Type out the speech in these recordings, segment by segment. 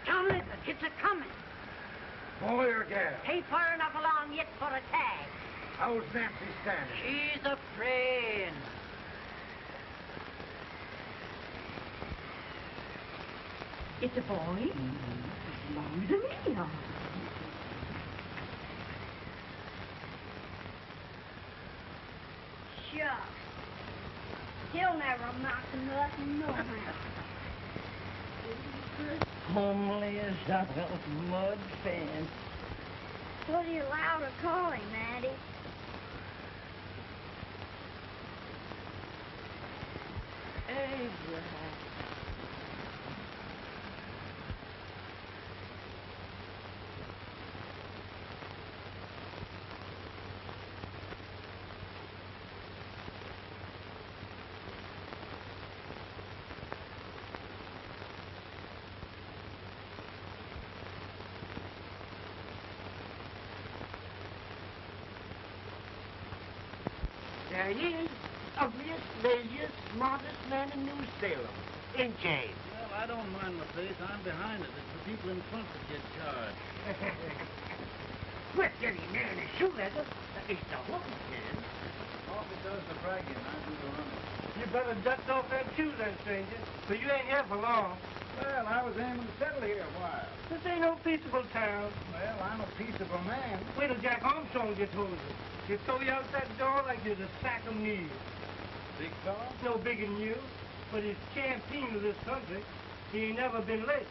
John Lincoln, it's a-coming. Boy or gal? Ain't far enough along yet for a tag. How's Nancy standing? She's a praying. It's a boy? Belongs to me, all right. Shucks. He'll never amount to nothing, no how. Homely as a mud fence. What are you allowed to call him, Maddie? Abraham. There he is. Ugliest, laziest, smartest man in New Salem. In jail. Well, I don't mind my face. I'm behind it. It's the people in front that get charged. With any man in shoe leather, at least the hook can. All because the bragging, I do the running. You better dust off that shoe then, stranger, for you ain't here for long. Well, I was aiming to settle here a while. This ain't no peaceable town. Well, I'm a peaceable man. Wait till Jack Armstrong gets hold of you. He'll throw you out that door like you're a sack of meat. Big fella? No bigger than you, but he's champion of this country. He ain't never been late.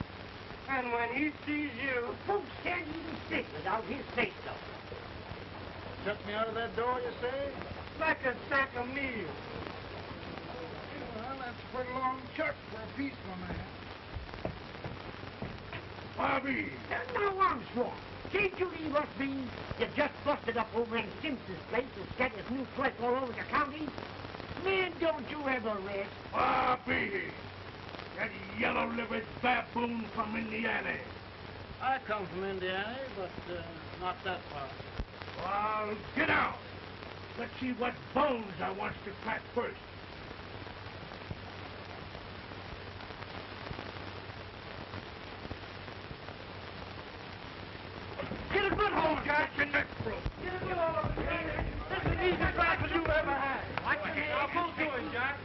And when he sees you... Folks can't even speak without his say-so. Shut me out of that door, you say? like a sack of meal. Well, that's a pretty long shot for a peaceful man. Bobby! Now, Armstrong, can't you leave us be? You just busted up over in Simpson's place and scattered new flesh all over the county. Man, don't you ever rest. Bobby! That yellow-livered baboon from Indiana. I come from Indiana, but not that far. Well, get out. Let's see what bones I want to crack first. Get a good hold, Jack. Your neck broke. Get a good hold. This is the easiest rifle you ever had. Watch your head. I'll pull to him, Jack.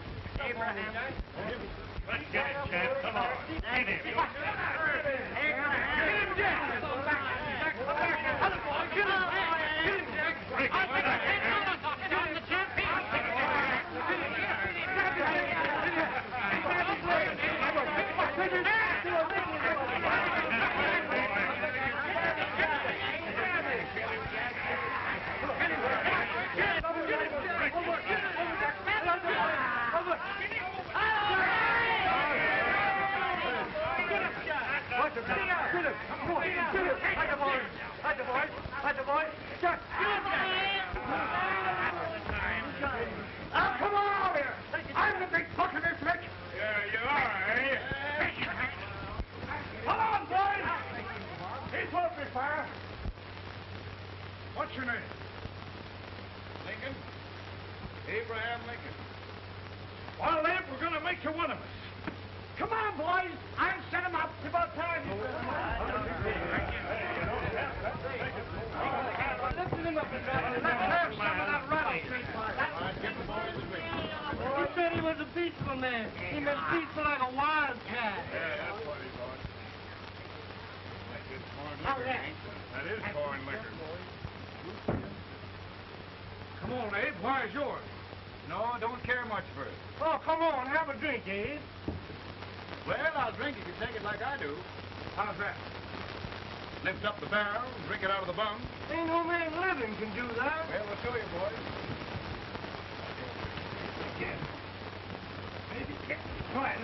Abraham. Let's get it, Jack. Come on. Get him. Get him, Jack. Come back. Other boy, get him. Get him, Jack. I'll take his head out. You're the champion. Come on out here. I'm the big buck of this lick. Yeah, you are, eh? Come on, boys. He's open fire. What's your name? Lincoln? Abraham Lincoln. Well, then, we're going to make you one of us. Come on, boys. I'll set him up. It's about time. Lifting him up and down. Let's have some of that rattlesnake fire. He said he was a peaceful man. He meant peaceful like a wildcat. Yeah, that's what he thought. Like this foreign liquor, ain't it? That is foreign liquor. Come on, Abe. Why is yours? No, I don't care much for it. Oh, come on. Have a drink, Abe. Well, I'll drink if you take it like I do. How's that? Lift up the barrel, drink it out of the bung. Ain't no man living can do that. Well, I'll show you, boys. Maybe can't try it.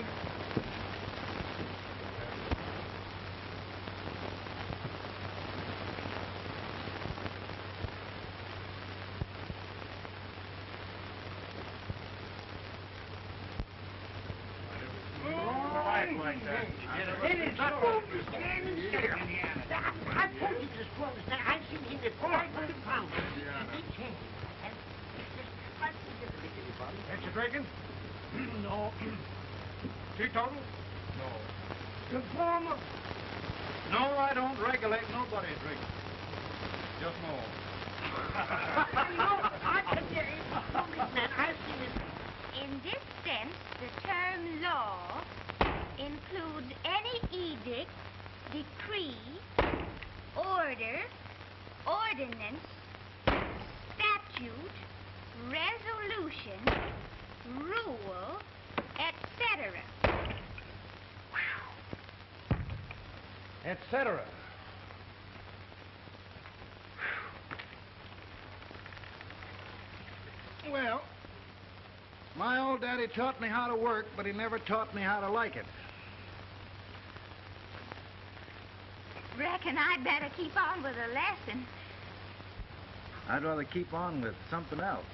Like that. It is not you stand and stare. I told you this was now. I've seen him at 500 pounds. Big hand. Ain't you drinking? No. Teetotal? The former. No, I don't regulate nobody's drinking. Just my own. I can hear you. Policeman, I've seen it. In this sense, the term law includes any edict, decree, order, ordinance, statute, resolution, rule, etc. Etc. Well, my old daddy taught me how to work, but he never taught me how to like it. Reckon I'd better keep on with the lesson. I'd rather keep on with something else.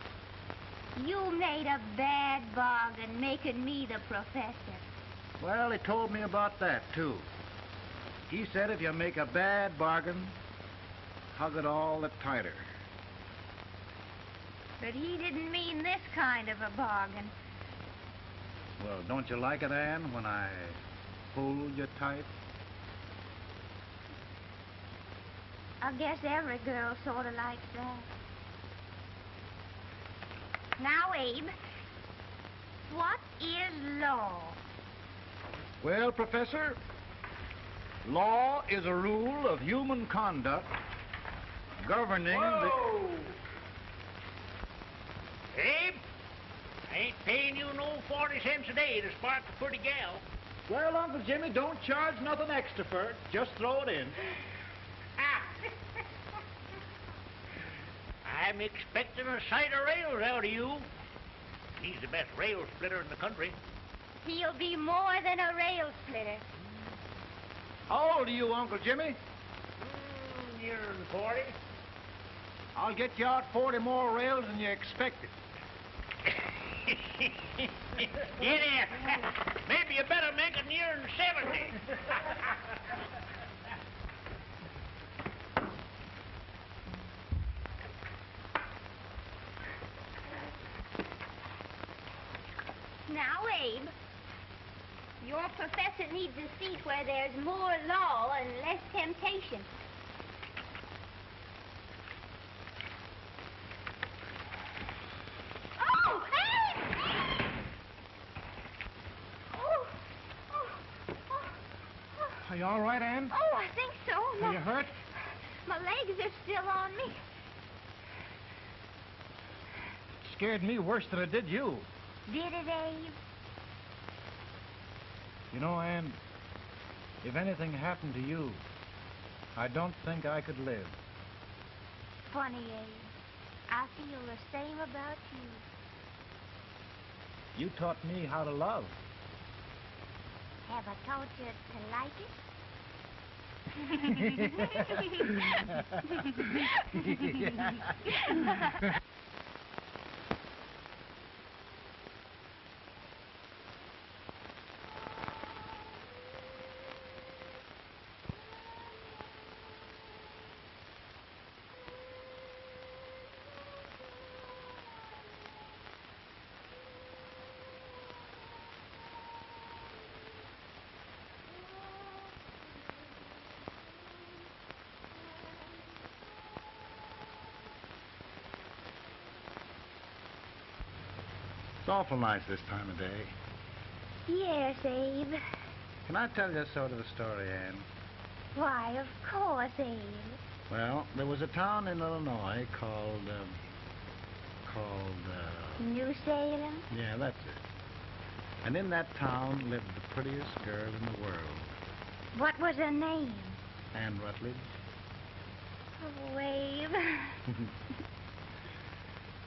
You made a bad bargain making me the professor. Well, he told me about that, too. He said if you make a bad bargain, hug it all the tighter. But he didn't mean this kind of a bargain. Well, don't you like it, Ann, when I hold you tight? I guess every girl sort of likes that. Now, Abe, what is law? Well, Professor, law is a rule of human conduct governing the... Abe, I ain't paying you no 40 cents a day to spark a pretty gal. Well, Uncle Jimmy, don't charge nothing extra for it. Just throw it in. I'm expecting a sight of rails out of you. He's the best rail splitter in the country. He'll be more than a rail splitter. How old are you, Uncle Jimmy? Nearer than 40. I'll get you out 40 more rails than you expected. Yeah, maybe you better make it nearer than 70. Now, Abe, your professor needs a seat where there's more law and less temptation. Oh, Abe! Are you all right, Ann? Oh, I think so. Are you hurt? My legs are still on me. Scared me worse than it did you. Did it, Abe? You know, Ann, if anything happened to you, I don't think I could live. Funny, Abe. I feel the same about you. You taught me how to love. Have I taught you to like it? It's awful nice this time of day. Yes, Abe. Can I tell you sort of a story, Ann? Why, of course, Abe. Well, there was a town in Illinois called... New Salem? Yeah, that's it. And in that town lived the prettiest girl in the world. What was her name? Ann Rutledge. Oh, Abe.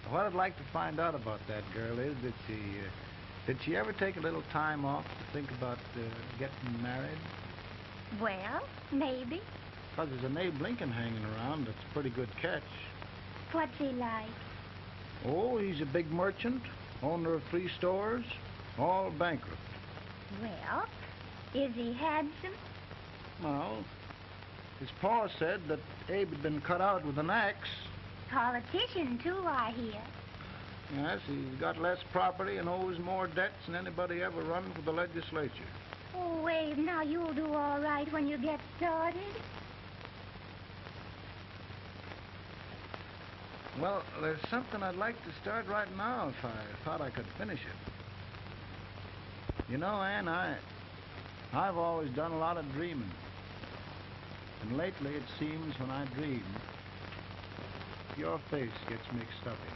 What I'd like to find out about that girl is did she ever take a little time off to think about getting married? Well, maybe. Because there's an Abe Lincoln hanging around that's a pretty good catch. What's he like? Oh, he's a big merchant, owner of 3 stores, all bankrupt. Well, is he handsome? Well, his pa said that Abe had been cut out with an axe. Politician, too, I hear. Yes, he's got less property and owes more debts than anybody ever run for the legislature. Oh, Abe, now you'll do all right when you get started. Well, there's something I'd like to start right now if I thought I could finish it. You know, Ann, I've always done a lot of dreaming. And lately it seems when I dream, your face gets mixed up in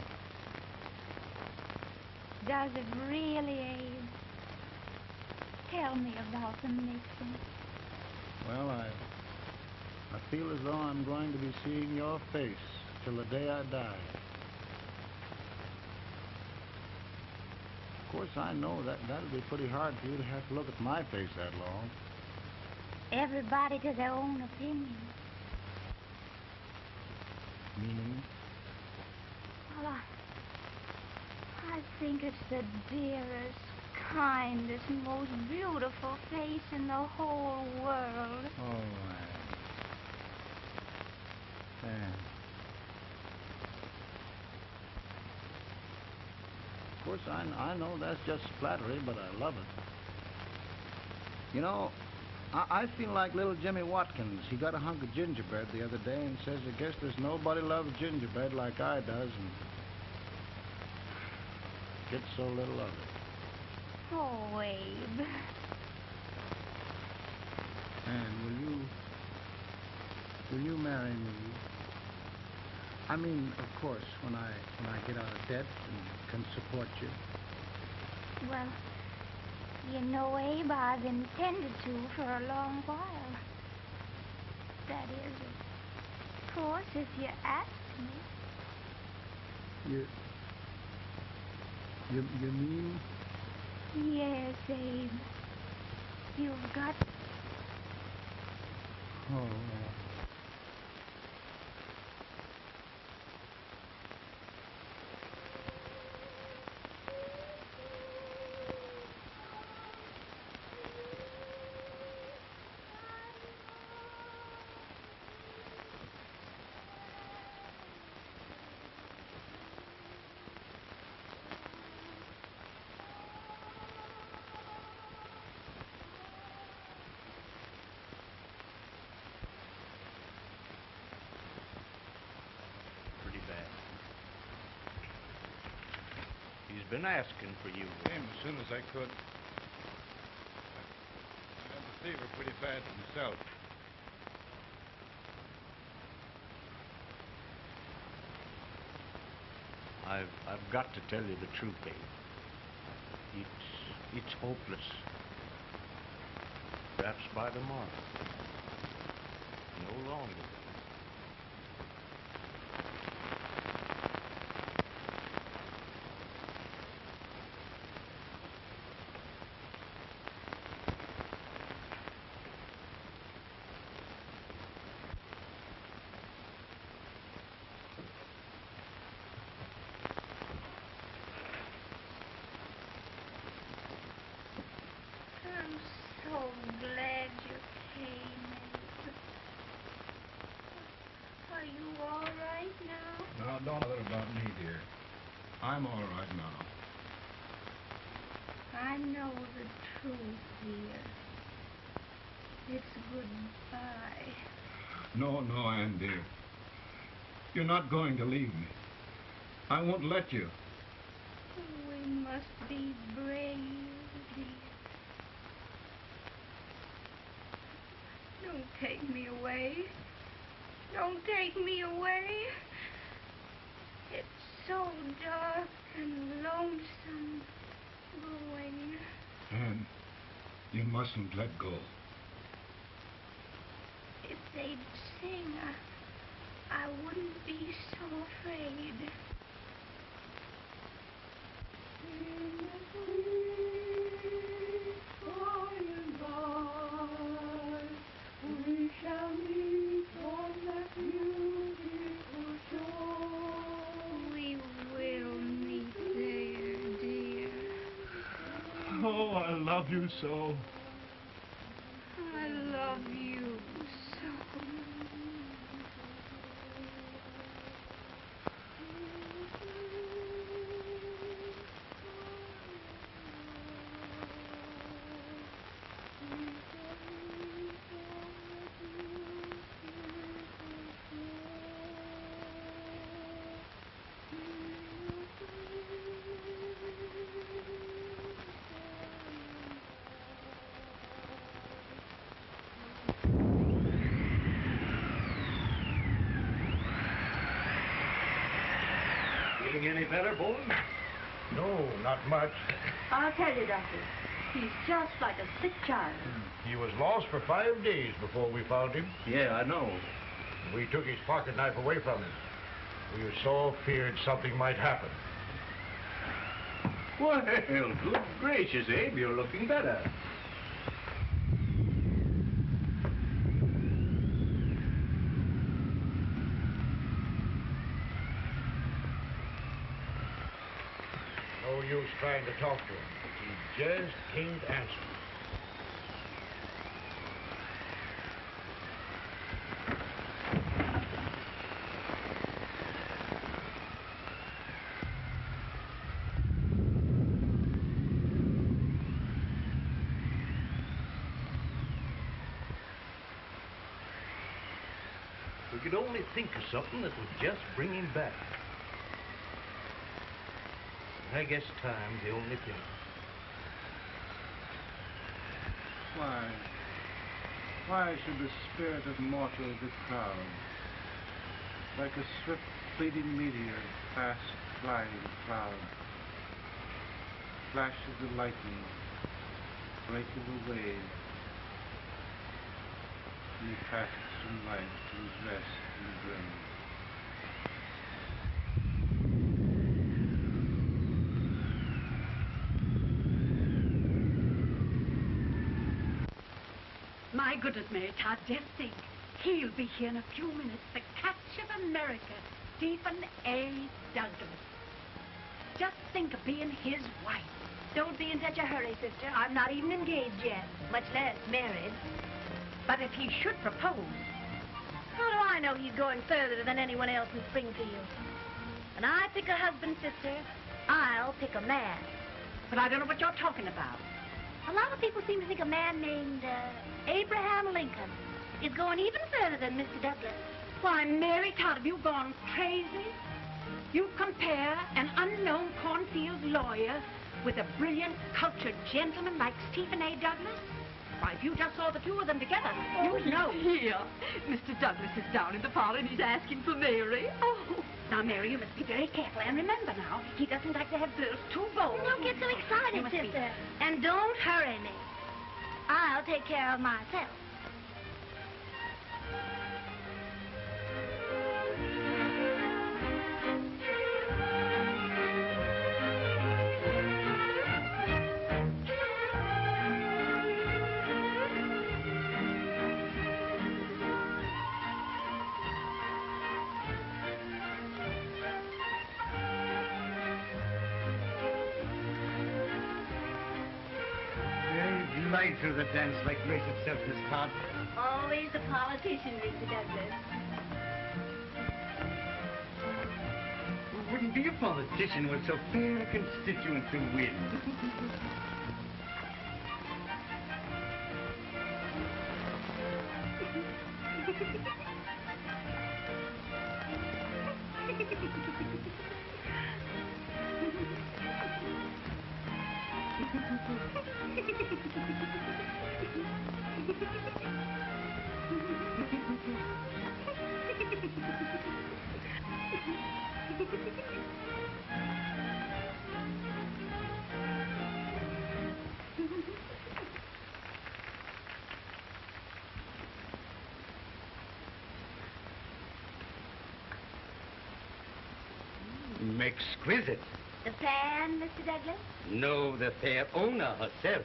it. Does it really, Abe? Tell me about the mixing. Well, I feel as though I'm going to be seeing your face till the day I die. Of course, I know that'll be pretty hard for you to have to look at my face that long. Everybody to their own opinion. Meaning? Well, I think it's the dearest, kindest, most beautiful face in the whole world. Oh, Ann. Of course, I know that's just flattery, but I love it. You know, I feel like little Jimmy Watkins. He got a hunk of gingerbread the other day and says, I guess there's nobody loves gingerbread like I does, and gets so little of it. Oh, Abe. And will you marry me? I mean, of course, when I get out of debt and can support you. Well, you know, Abe, I've intended to for a long while. That is, of course, if you ask me. You mean? Yes, Abe. You've got... Oh, He's been asking for you. Came as soon as I could. I had the fever pretty bad myself. I've got to tell you the truth, Abe. It's hopeless. Perhaps by tomorrow. No longer. I'm so glad you came, Abe. Are you all right now? Now, don't bother about me, dear. I'm all right now. I know the truth, dear. It's goodbye. No, Ann, dear. You're not going to leave me. I won't let you. We must be brave, dear. Don't take me away. Don't take me away. It's so dark and lonesome going. Ann, you mustn't let go. If they'd sing, I wouldn't be so afraid. In the sweet by and by, we shall meet on that beautiful shore. We will meet there, dear. Oh, I love you so. I love you so. any better, boy? No, not much. I'll tell you, Doctor. He's just like a sick child. He was lost for 5 days before we found him. Yeah, I know. We took his pocket knife away from him. We were so feared something might happen. Well, good gracious, Abe, you're looking better. No use trying to talk to him. He just can't answer. We could only think of something that would just bring him back. I guess time's the only thing. Why should the spirit of mortal be proud? Like a swift fleeting meteor, fast flying cloud. Flashes the lightning, breaking the wave. And he passes from life to his rest in the grave. My goodness, Mary Todd, just think. He'll be here in a few minutes. The catch of America, Stephen A. Douglas. Just think of being his wife. Don't be in such a hurry, sister. I'm not even engaged yet, much less married. But if he should propose... How do I know he's going further than anyone else in Springfield? When I pick a husband, sister, I'll pick a man. But I don't know what you're talking about. A lot of people seem to think a man named Abraham Lincoln is going even further than Mr. Douglas. Why, Mary Todd, have you gone crazy? You compare an unknown cornfield lawyer with a brilliant, cultured gentleman like Stephen A. Douglas? Why, if you just saw the two of them together, you'd know. Here, Mr. Douglas is down in the parlor and he's asking for Mary. Oh. Now, Mary, you must be very careful. And remember now, he doesn't like to have girls too bold. Don't get so excited, sister. And don't hurry me. I'll take care of myself. Right through the dance like grace itself, Miss Todd. Always the politician, Mr. Douglas. Who wouldn't be a politician with so fair a constituent to win? Exquisite. The fan, Mr. Douglas? No, the fair owner herself.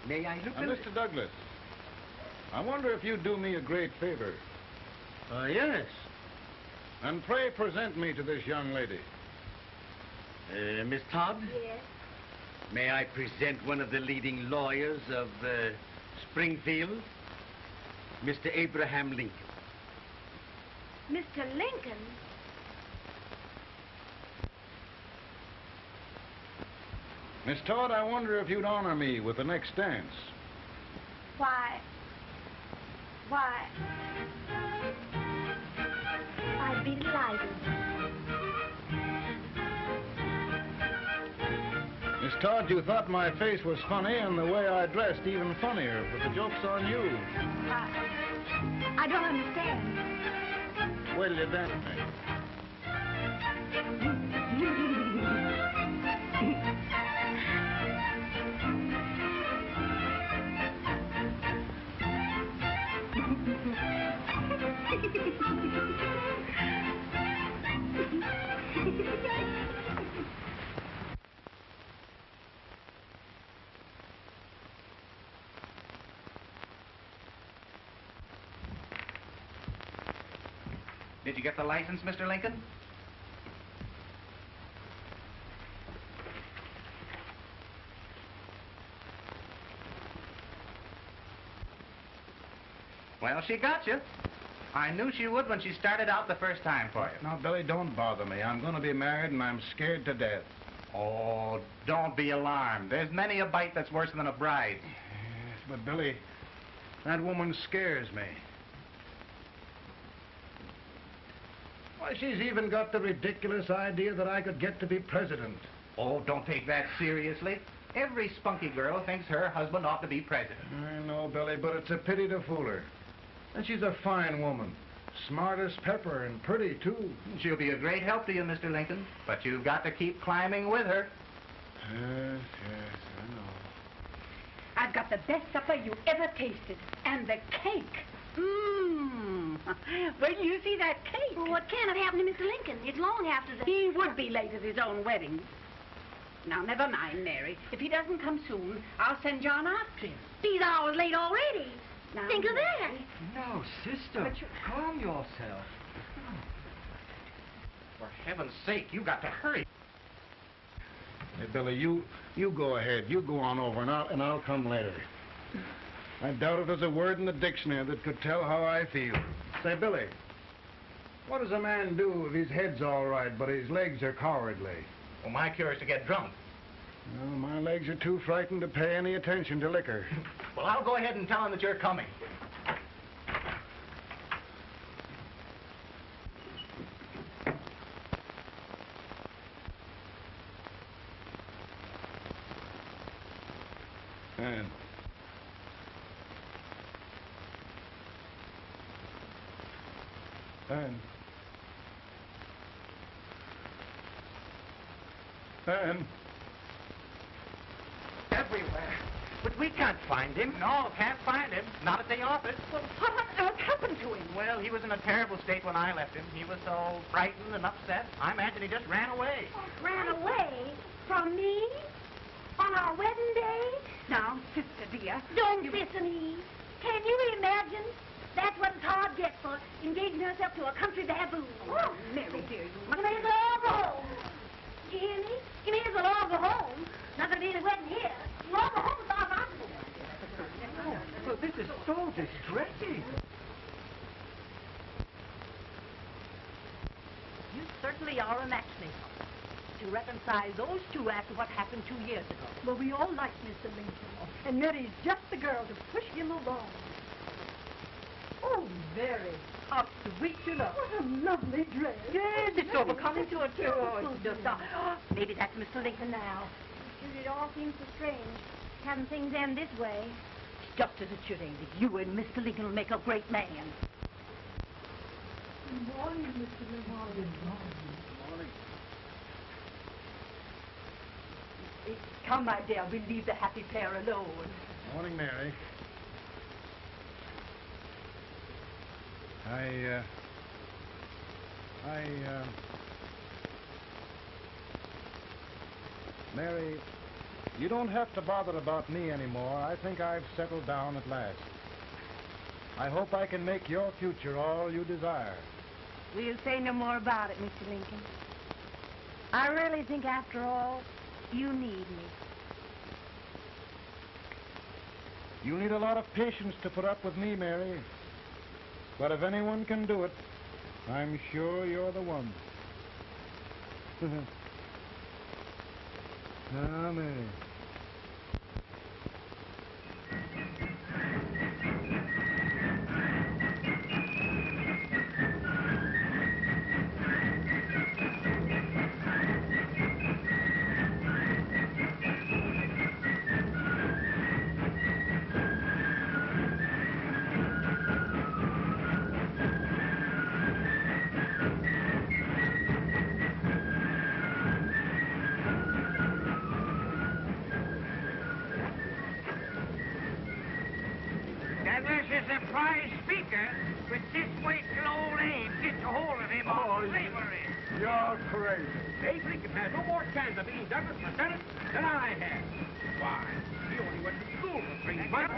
May I look at Mr. Douglas, I wonder if you'd do me a great favor. Yes. And pray present me to this young lady. Miss Todd? Yes. May I present one of the leading lawyers of Springfield? Mr. Abraham Lincoln. Mr. Lincoln? Miss Todd, I wonder if you'd honor me with the next dance. Why, I'd be delighted. Miss Todd, you thought my face was funny and the way I dressed even funnier, but the joke's on you. I don't understand. Wait till you dance with me. Did you get the license, Mr. Lincoln? Well, she got you. I knew she would when she started out the first time for you. Now, Billy, don't bother me. I'm going to be married, and I'm scared to death. Oh, don't be alarmed. There's many a bite that's worse than a bride. Yes, but, Billy, that woman scares me. Why, she's even got the ridiculous idea that I could get to be president. Oh, don't take that seriously. Every spunky girl thinks her husband ought to be president. I know, Billy, but it's a pity to fool her. And she's a fine woman. Smart as pepper and pretty, too. She'll be a great help to you, Mr. Lincoln. But you've got to keep climbing with her. Yes, I know. I've got the best supper you ever tasted. And the cake. Mmm. Wait till you see that cake. Well, what can have happened to Mr. Lincoln? It's long after the... He would be late at his own wedding. Now, never mind, Mary. If he doesn't come soon, I'll send John after him. He's hours late already. Now, think of that. No, sister. Calm yourself. For heaven's sake, you got to hurry. Hey, Billy, you go ahead. You go on over, and I'll come later. I doubt if there's a word in the dictionary that could tell how I feel. Say, Billy, what does a man do if his head's all right, but his legs are cowardly? Well, my cure is to get drunk. Well, my legs are too frightened to pay any attention to liquor. Well, I'll go ahead and tell him that you're coming. Ann. Ann. Ann. Everywhere. But we can't find him. No, can't find him. Not at the office. Well, what on earth happened to him? Well, he was in a terrible state when I left him. He was so frightened and upset. I imagine he just ran away. Ran away from me? On our wedding day? Now, sister dear. Don't listen, Eve. Can you imagine? That's what Todd gets for engaging herself to a country baboon. Oh, Mary, dear, you You may as well all go home. You hear me? You may as well all go home. Not gonna be any wedding here. You all go home as far as I'm concerned. Well, this is so distressing. You certainly are a matchmaker. To reconcile those two after what happened 2 years ago. Well, we all like Mr. Lincoln, and Mary's just the girl to push him along. Oh, Mary, how sweet you look. What a lovely dress. Yes, it's overcoming to her, too. Oh, it's just, maybe that's Mr. Lincoln now. It all seems so strange, having things end this way. Just as it should, Amy. You and Mr. Lincoln will make a great man. Good morning, Mr. Lincoln. Morning. Come, my dear, we'll leave the happy pair alone. Morning, Mary. Mary, you don't have to bother about me anymore. I think I've settled down at last. I hope I can make your future all you desire. We'll say no more about it, Mr. Lincoln. I really think, after all, you need me. You need a lot of patience to put up with me, Mary. But if anyone can do it, I'm sure you're the one. Ah, Mary. try speaker, but this way till old Abe gets a hold of him on slavery. You're crazy. Abe Lincoln has no more chance of being Douglas for Senate than I have. Why, he only went to school for 3 months.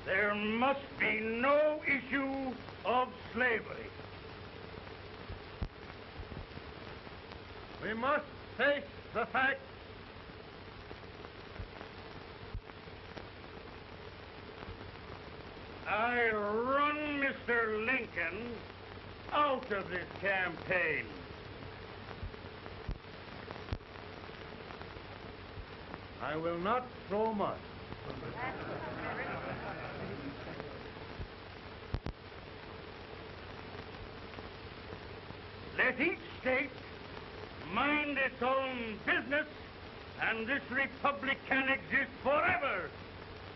There must be no issue of slavery. We must face the fact I run Mr. Lincoln out of this campaign. I will not throw mud. Let each state mind its own business, and this republic can exist forever,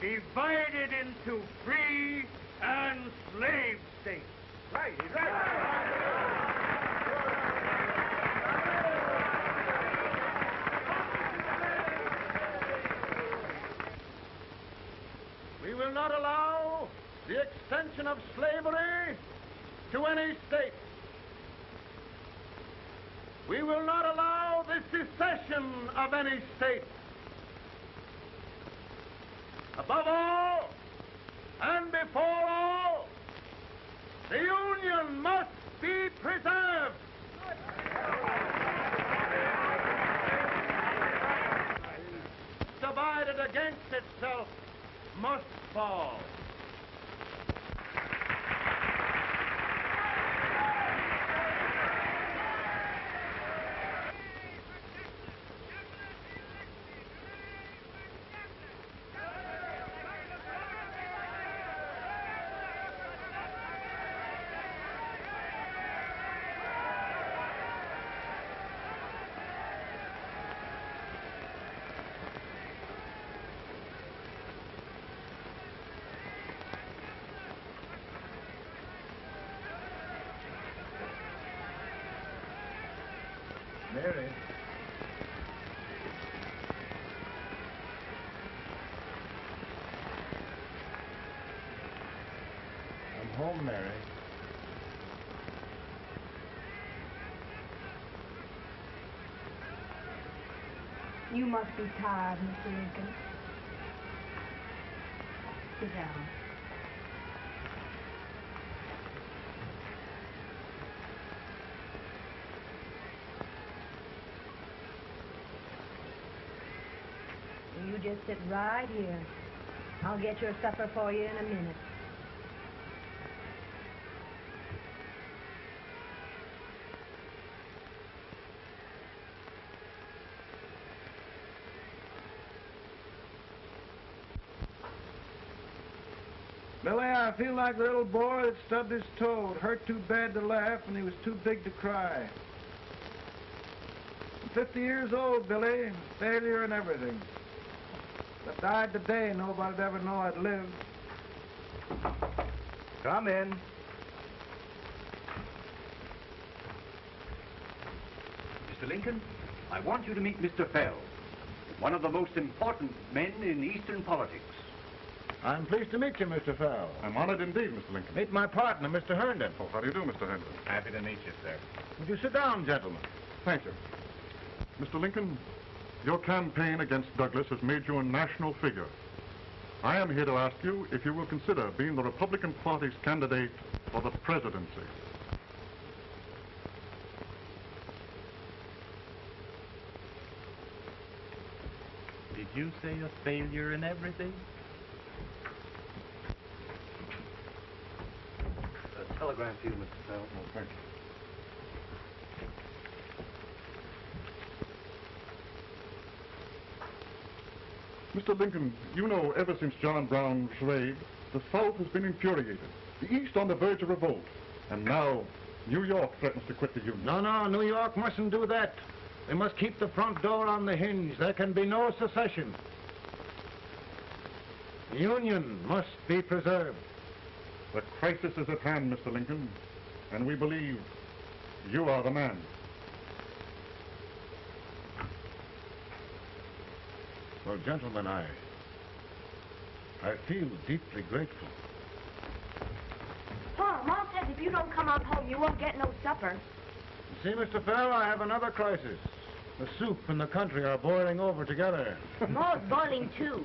divided into free and slave states. Right, he's right. We will not allow the extension of slavery to any state. We will not allow the secession of any state. Above all, and before all, the Union must be preserved. Divided against itself must fall. Mary. I'm home, Mary. You must be tired, Mr. Lincoln. Sit down. You just sit right here. I'll get your supper for you in a minute. Billy, I feel like the little boy that stubbed his toe. It hurt too bad to laugh, and he was too big to cry. I'm 50 years old, Billy. Failure and everything. If I died today, nobody'd ever know I'd lived. Come in. Mr. Lincoln, I want you to meet Mr. Fell, one of the most important men in Eastern politics. I'm pleased to meet you, Mr. Fell. I'm honored indeed, Mr. Lincoln. Meet my partner, Mr. Herndon. Oh, how do you do, Mr. Herndon? Happy to meet you, sir. Would you sit down, gentlemen? Thank you. Mr. Lincoln, your campaign against Douglas has made you a national figure. I am here to ask you if you will consider being the Republican Party's candidate for the presidency. Did you say a failure in everything? A telegram for you, Mr. Fell. Oh, thank you. Mr. Lincoln, you know, ever since John Brown's raid, the South has been infuriated. The East on the verge of revolt. And now, New York threatens to quit the Union. No, New York mustn't do that. They must keep the front door on the hinge. There can be no secession. The Union must be preserved. The crisis is at hand, Mr. Lincoln, and we believe you are the man. Well, gentlemen, I feel deeply grateful. Pa, Mom says if you don't come on home, you won't get no supper. See, Mr. Fell, I have another crisis. The soup and the country are boiling over together. Ma's boiling, too.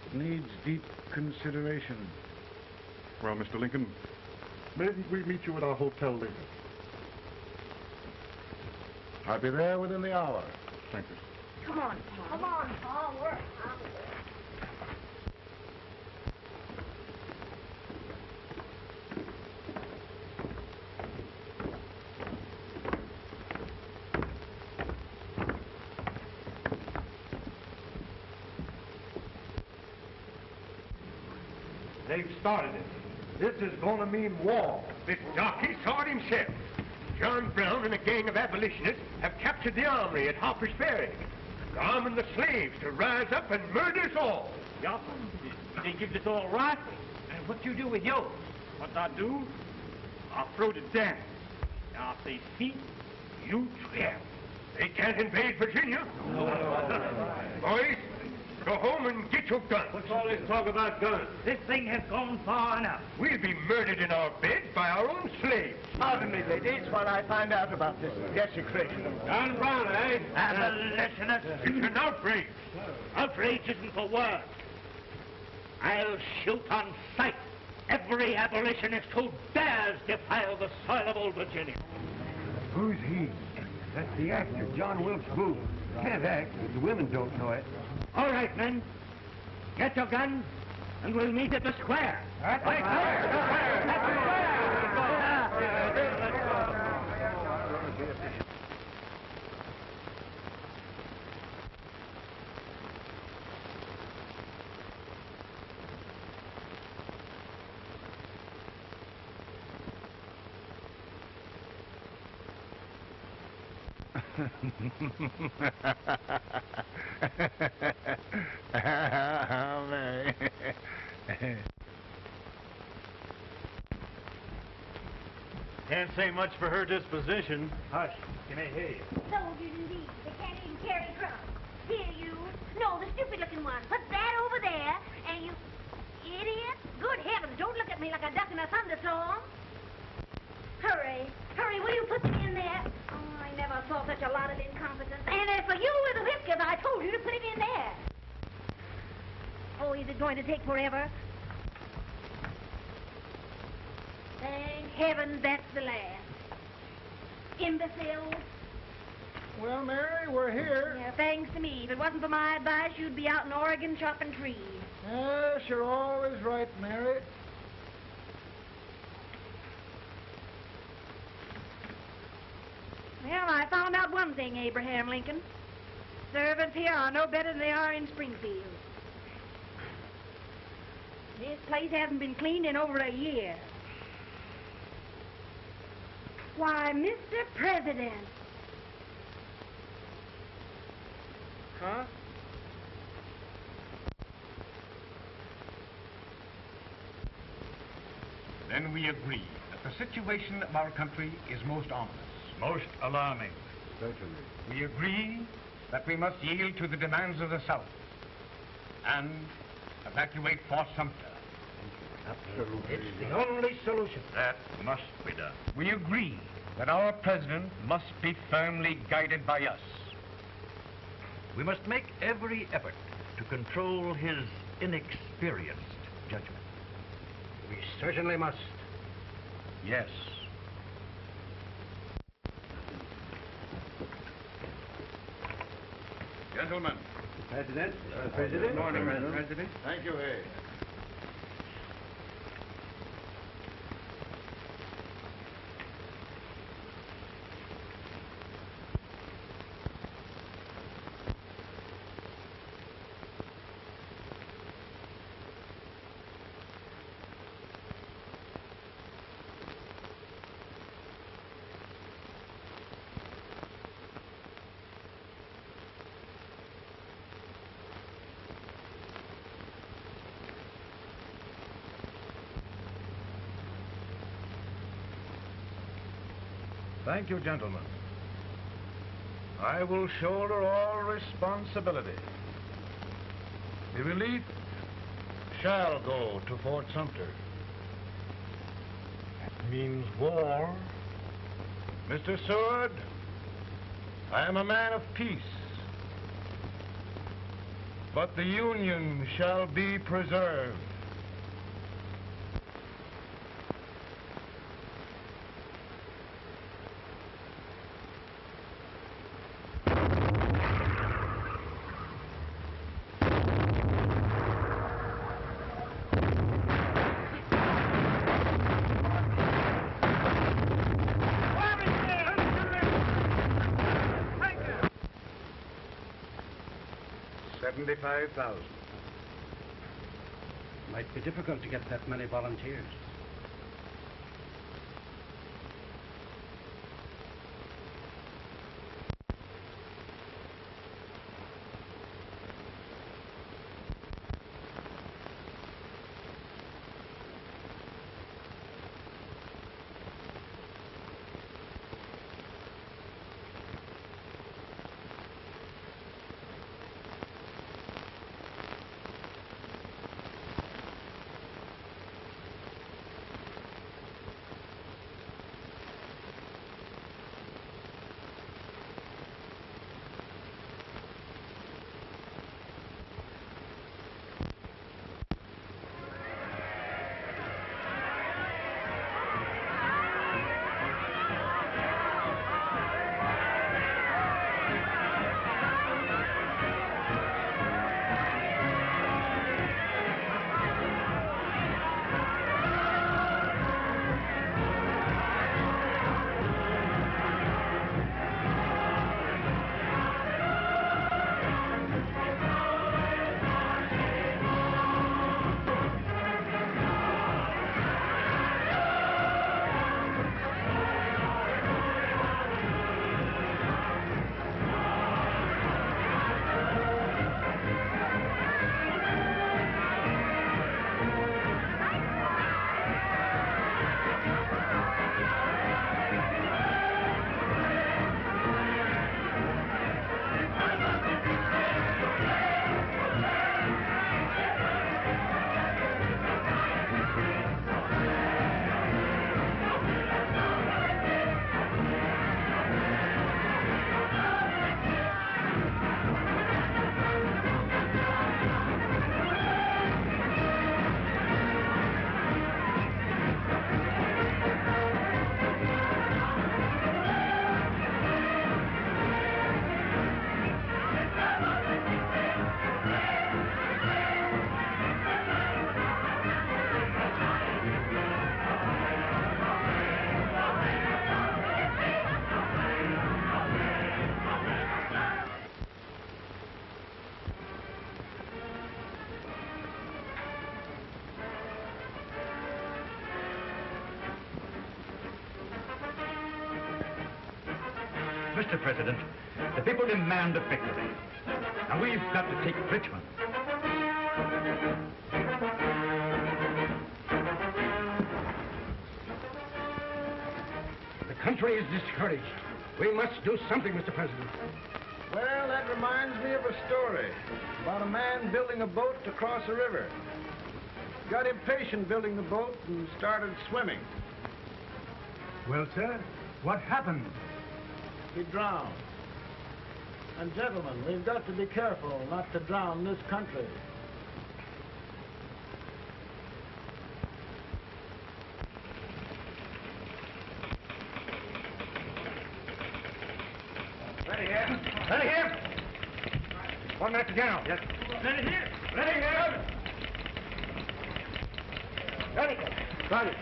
It needs deep consideration. Well, Mr. Lincoln, maybe we meet you at our hotel later. I'll be there within the hour. Thank you. Come on, Pa. Come on, Pa. We're hungry. They've started it. This is going to mean war. The darky saw it himself. John Brown and a gang of abolitionists have captured the armory at Harper's Ferry. They're arming the slaves to rise up and murder us all. Yup. They give us all rifles. And what you do with yours? What I do? I throw the damn. Now, if they see, you trap. They can't invade Virginia. Boys, go home and get your guns. What's all this talk about guns? This thing has gone far enough. We'll be murdered in our bed by our own slaves. Pardon me, ladies, while I find out about this desecration. John Brown, eh? Abolitionists. It's an outrage. Outrage isn't the word. I'll shoot on sight every abolitionist who dares defile the soil of old Virginia. Who's he? That's the actor, John Wilkes Booth. Can't act, but the women don't know it. All right, men. Get your guns, and we'll meet at the square. At the square! Mary. Can't say much for her disposition. Hush. Can I hear you? Soldiers indeed. They can't even carry drums. Here, you. No, the stupid-looking one. Put that over there, and you... Idiot. Good heavens, don't look at me like a duck in a thunderstorm. Hurry. Hurry, will you put them in there? Oh, I never saw such a lot of incompetence. And as for you with the whiskers, I told you to put it in there. Oh, is it going to take forever? Thank heavens that's the last. Imbeciles. Well, Mary, we're here. Yeah, thanks to me. If it wasn't for my advice, you'd be out in Oregon chopping trees. Yes, you're always right, Mary. Well, I found out one thing, Abraham Lincoln. Servants here are no better than they are in Springfield. This place hasn't been cleaned in over a year. Why, Mr. President. Huh? Then we agree that the situation of our country is most ominous, most alarming. Certainly. We agree that we must yield to the demands of the South and evacuate Fort Sumter. Absolutely. It's the only solution. That must be done. We agree that our president must be firmly guided by us. We must make every effort to control his inexperienced judgment. We certainly must. Yes. Gentlemen. President? Good morning, President. Thank you, Hay. Thank you, gentlemen. I will shoulder all responsibility. The relief shall go to Fort Sumter. That means war. Mr. Seward, I am a man of peace. But the Union shall be preserved. $75,000. Might be difficult to get that many volunteers. Mr. President, the people demand a victory. Now we've got to take Richmond. The country is discouraged. We must do something, Mr. President. Well, that reminds me of a story about a man building a boat to cross a river. Got impatient building the boat and started swimming. Well, sir, what happened? He drowned. And gentlemen, we've got to be careful not to drown this country. Ready here. Ready here. One Master General. Yes. Ready here. Ready here. Ready. Ready.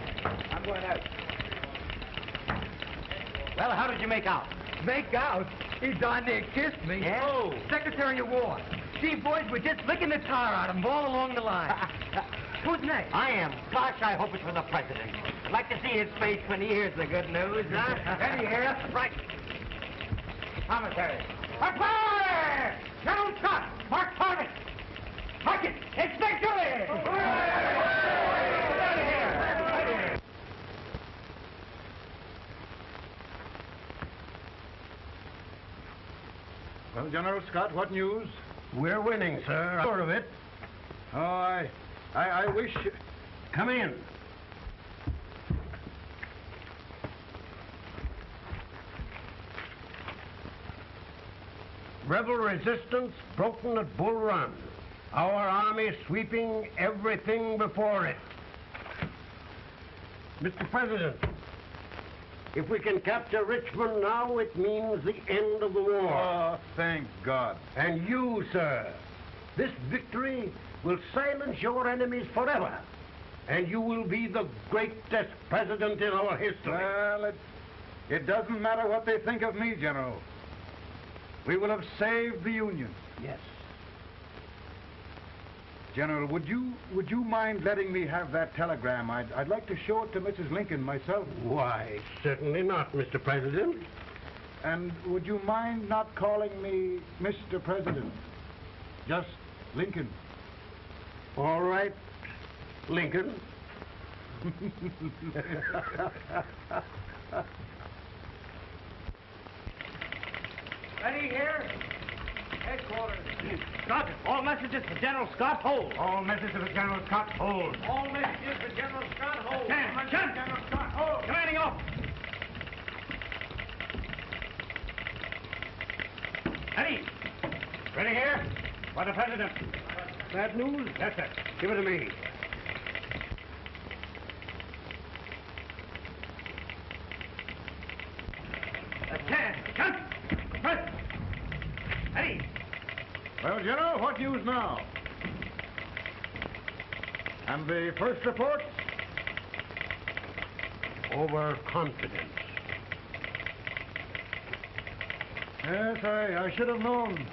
I'm going out. Well, how did you make out? Make out? He darn near kissed me. Yeah? Oh, Secretary of War. See, boys, we're just licking the tar out of him all along the line. Who's next? I am. Gosh, I hope it's for the president. I'd like to see his face when he hears the good news, huh? Ready here. Right. Commissary. Fire! General shot! Mark target! Mark it! It's victory! Ready here! Ready here! Well, General Scott, what news? We're winning, sir. I'm sure of it. Oh, I wish... Come in. Rebel resistance broken at Bull Run. Our army sweeping everything before it. Mr. President, if we can capture Richmond now, it means the end of the war. Oh, thank God. And you, sir, this victory will silence your enemies forever. And you will be the greatest president in our history. Well, it doesn't matter what they think of me, General. We will have saved the Union. Yes. General, would you mind letting me have that telegram? I'd like to show it to Mrs. Lincoln myself. Why, certainly not, Mr. President. And would you mind not calling me Mr. President? Just Lincoln. All right, Lincoln. Ready here? Headquarters. Sergeant, all messages for General Scott, hold. All messages for General Scott, hold. All messages for General Scott, hold. Stand. General Scott, hold. Commanding officer. Ready? Ready here? For the President. Bad news? Yes, sir. Give it to me. Attention! President. Ready? Well, General, what news now? And the first report? Overconfidence. Yes, I should have known.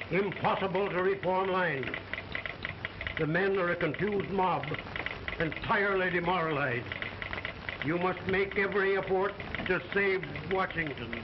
Impossible to reform lines. The men are a confused mob, entirely demoralized. You must make every effort to save Washington.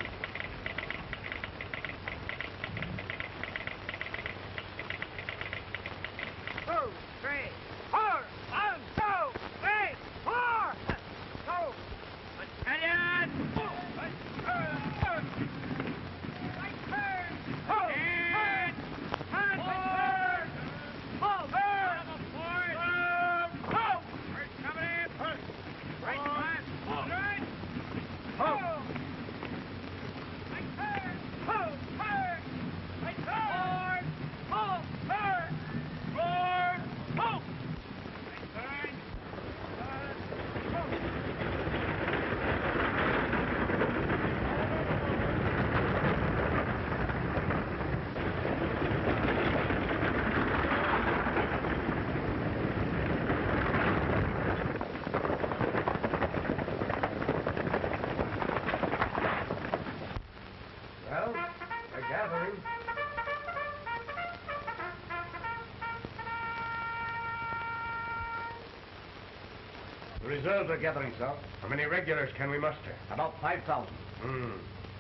The reserves are gathering, sir. How many regulars can we muster? About 5,000.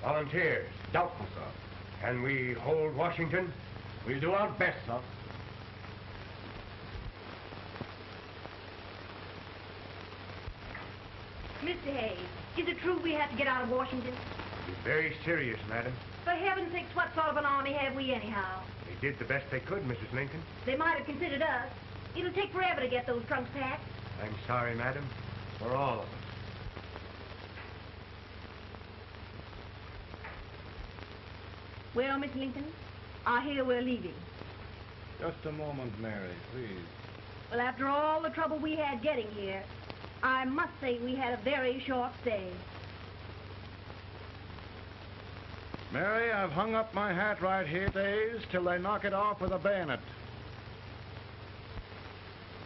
Volunteers? Doubtful, sir. Can we hold Washington? We'll do our best, sir. Mr. Hayes, is it true we have to get out of Washington? It's very serious, madam. For heaven's sakes, what sort of an army have we anyhow? They did the best they could, Mrs. Lincoln. They might have considered us. It'll take forever to get those trunks packed. I'm sorry, madam, for all of us. Well, Miss Lincoln, I hear we're leaving. Just a moment, Mary, please. Well, after all the trouble we had getting here, I must say we had a very short stay. Mary, I've hung up my hat right here days till they knock it off with a bayonet.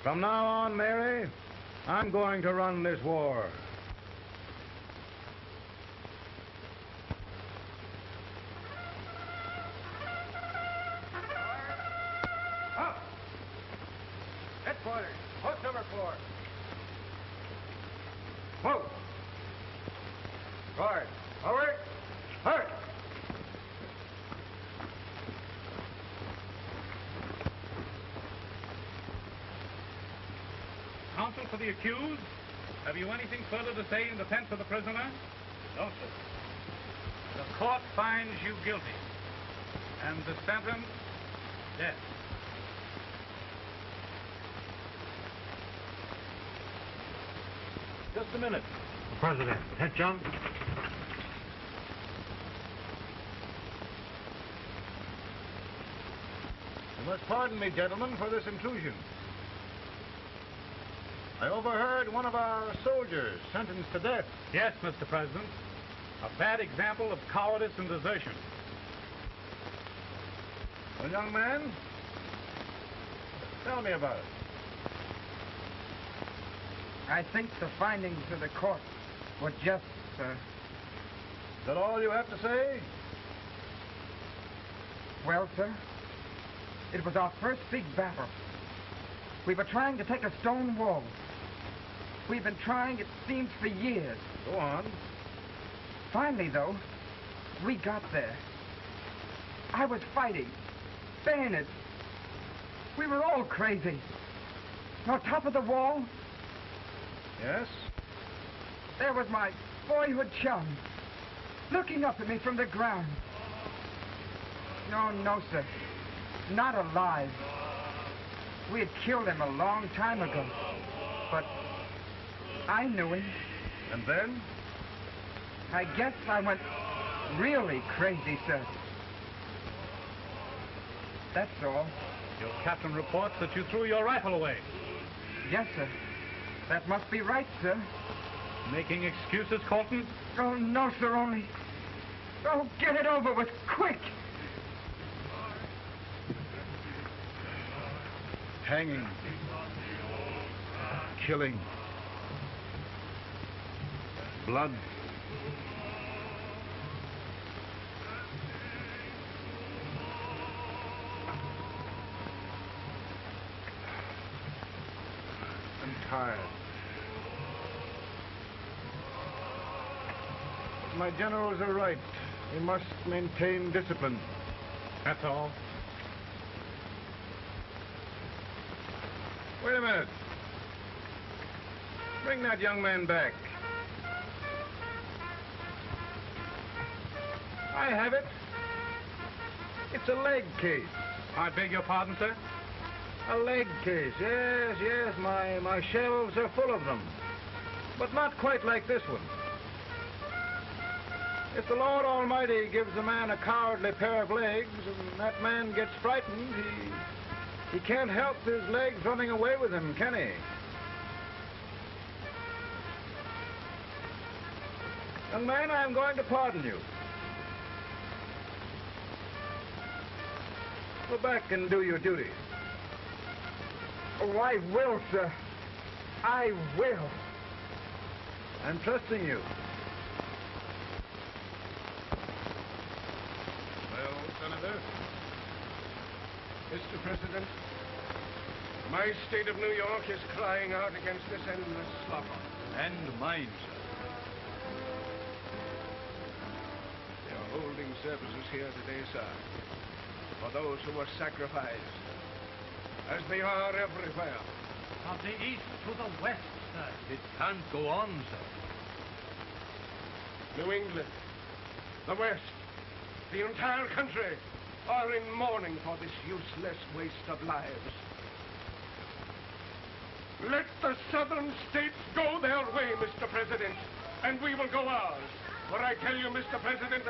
From now on, Mary, I'm going to run this war. Up! Headquarters, post number 4. Move! Guard, forward, hurry! counsel for the accused, have you anything further to say in defense of the prisoner? No, sir. The court finds you guilty. And the sentence, death. Just a minute. The President. Attention. You must pardon me, gentlemen, for this intrusion. I overheard one of our soldiers sentenced to death. Yes, Mr. President. A bad example of cowardice and desertion. Well, young man, tell me about it. I think the findings of the court were just, sir. Is that all you have to say? Well, sir, it was our first big battle. We were trying to take a stone wall. We've been trying, it seems, for years. Go on. Finally, though, we got there. I was fighting. Bayonets. We were all crazy. On top of the wall, yes, there was my boyhood chum, looking up at me from the ground. No, sir. Not alive. We had killed him a long time ago. But I knew him. And then? I guess I went really crazy, sir. That's all. Your captain reports that you threw your rifle away. Yes, sir. That must be right, sir. Making excuses, Colton? Oh, no, sir, only... Oh, get it over with, quick! Hanging. Killing. Blood. I'm tired. My generals are right. We must maintain discipline. That's all. Wait a minute. Bring that young man back. I have it. It's a leg case. I beg your pardon, sir? A leg case, yes. My shelves are full of them. But not quite like this one. If the Lord Almighty gives a man a cowardly pair of legs and that man gets frightened, he can't help his legs running away with him, can he? Young man, I'm going to pardon you. Go back and do your duty. Oh, I will, sir. I will. I'm trusting you. Well, Senator, Mr. President, my state of New York is crying out against this endless slaughter. And mine, sir. They are holding services here today, sir, for those who were sacrificed, as they are everywhere. From the east to the west, sir. It can't go on, sir. New England, the West, the entire country are in mourning for this useless waste of lives. Let the southern states go their way, Mr. President, and we will go ours. For I tell you, Mr. President,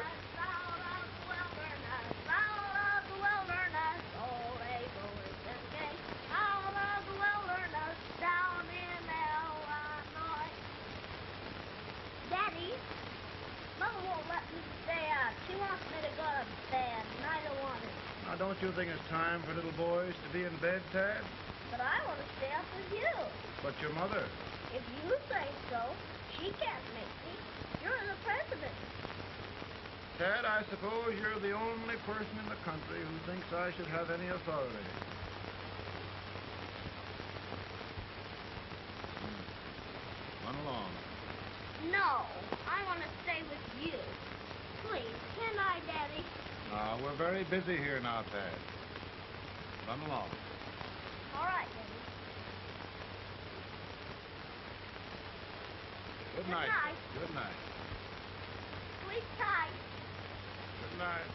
Daddy, Mother won't let me stay out. She wants me to go to bed, and I don't want it. Now, don't you think it's time for little boys to be in bed, Tad? But I want to stay up with you. But your mother? If you say so, she can't make me. You're the president. Tad, I suppose you're the only person in the country who thinks I should have any authority. Run along. No, I want to stay with you. Please, can I, Daddy? We're very busy here now, Tad. Run along. All right, Daddy. Good night. Good night. Sleep tight. Good night.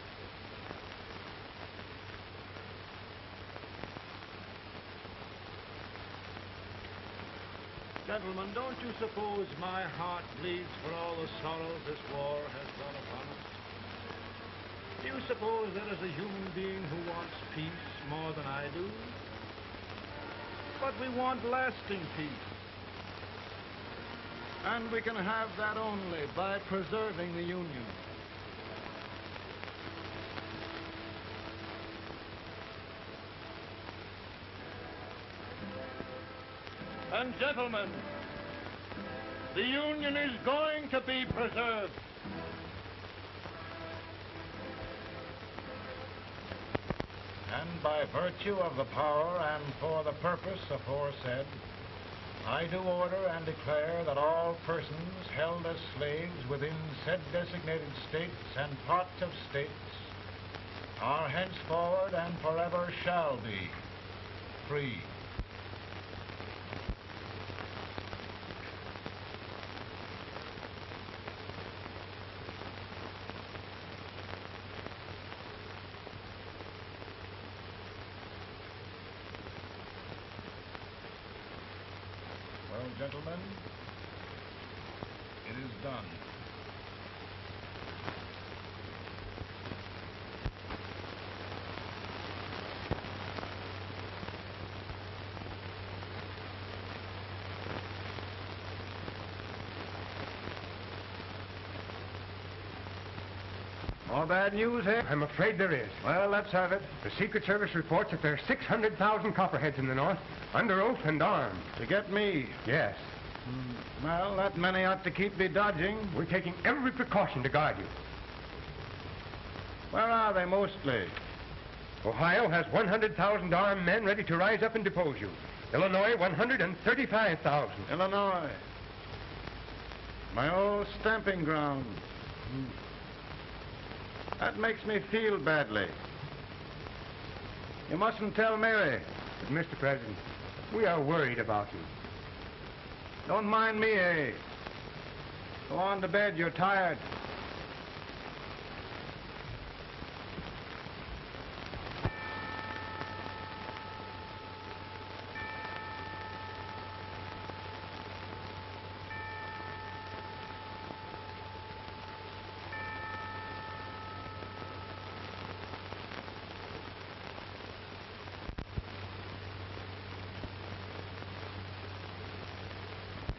Gentlemen, don't you suppose my heart bleeds for all the sorrows this war has brought upon us? Do you suppose there is a human being who wants peace more than I do? But we want lasting peace. And we can have that only by preserving the Union. And gentlemen, the Union is going to be preserved. And by virtue of the power and for the purpose aforesaid, I do order and declare that all persons held as slaves within said designated states and parts of states are henceforward and forever shall be free. Well, gentlemen, it is done. More bad news here? I'm afraid there is. Well, let's have it. The Secret Service reports that there are 600,000 Copperheads in the North, under oath and armed. To get me? Yes. Well, that many ought to keep me dodging. We're taking every precaution to guard you. Where are they mostly? Ohio has 100,000 armed men ready to rise up and depose you. Illinois, 135,000. Illinois. My old stamping ground. That makes me feel badly. You mustn't tell Mary. But, Mr. President, we are worried about you. Don't mind me, eh? Go on to bed. You're tired.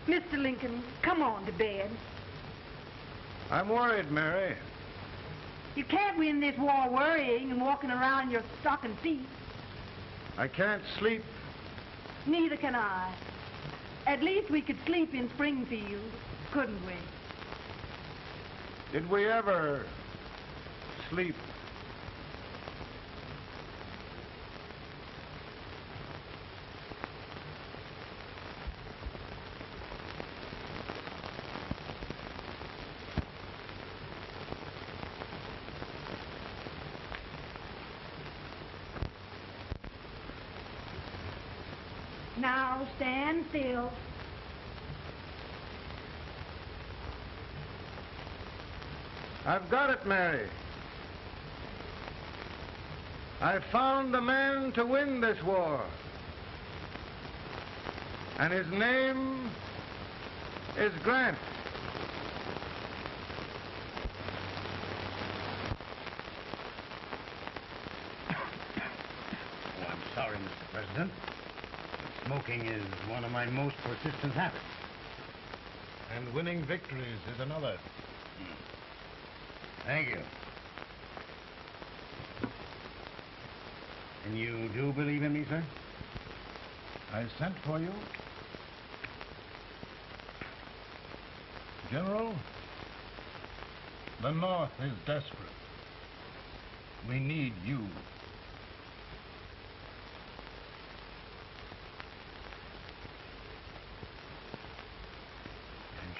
Mr. Lincoln, come on to bed. I'm worried, Mary. You can't win this war worrying and walking around in your stocking feet. I can't sleep. Neither can I. At least we could sleep in Springfield, couldn't we? Did we ever sleep? Now stand still. I've got it, Mary. I found the man to win this war. And his name is Grant. Oh, I'm sorry, Mr. President. Smoking is one of my most persistent habits. And winning victories is another. Thank you. And you do believe in me, sir? I sent for you. General, the North is desperate. We need you.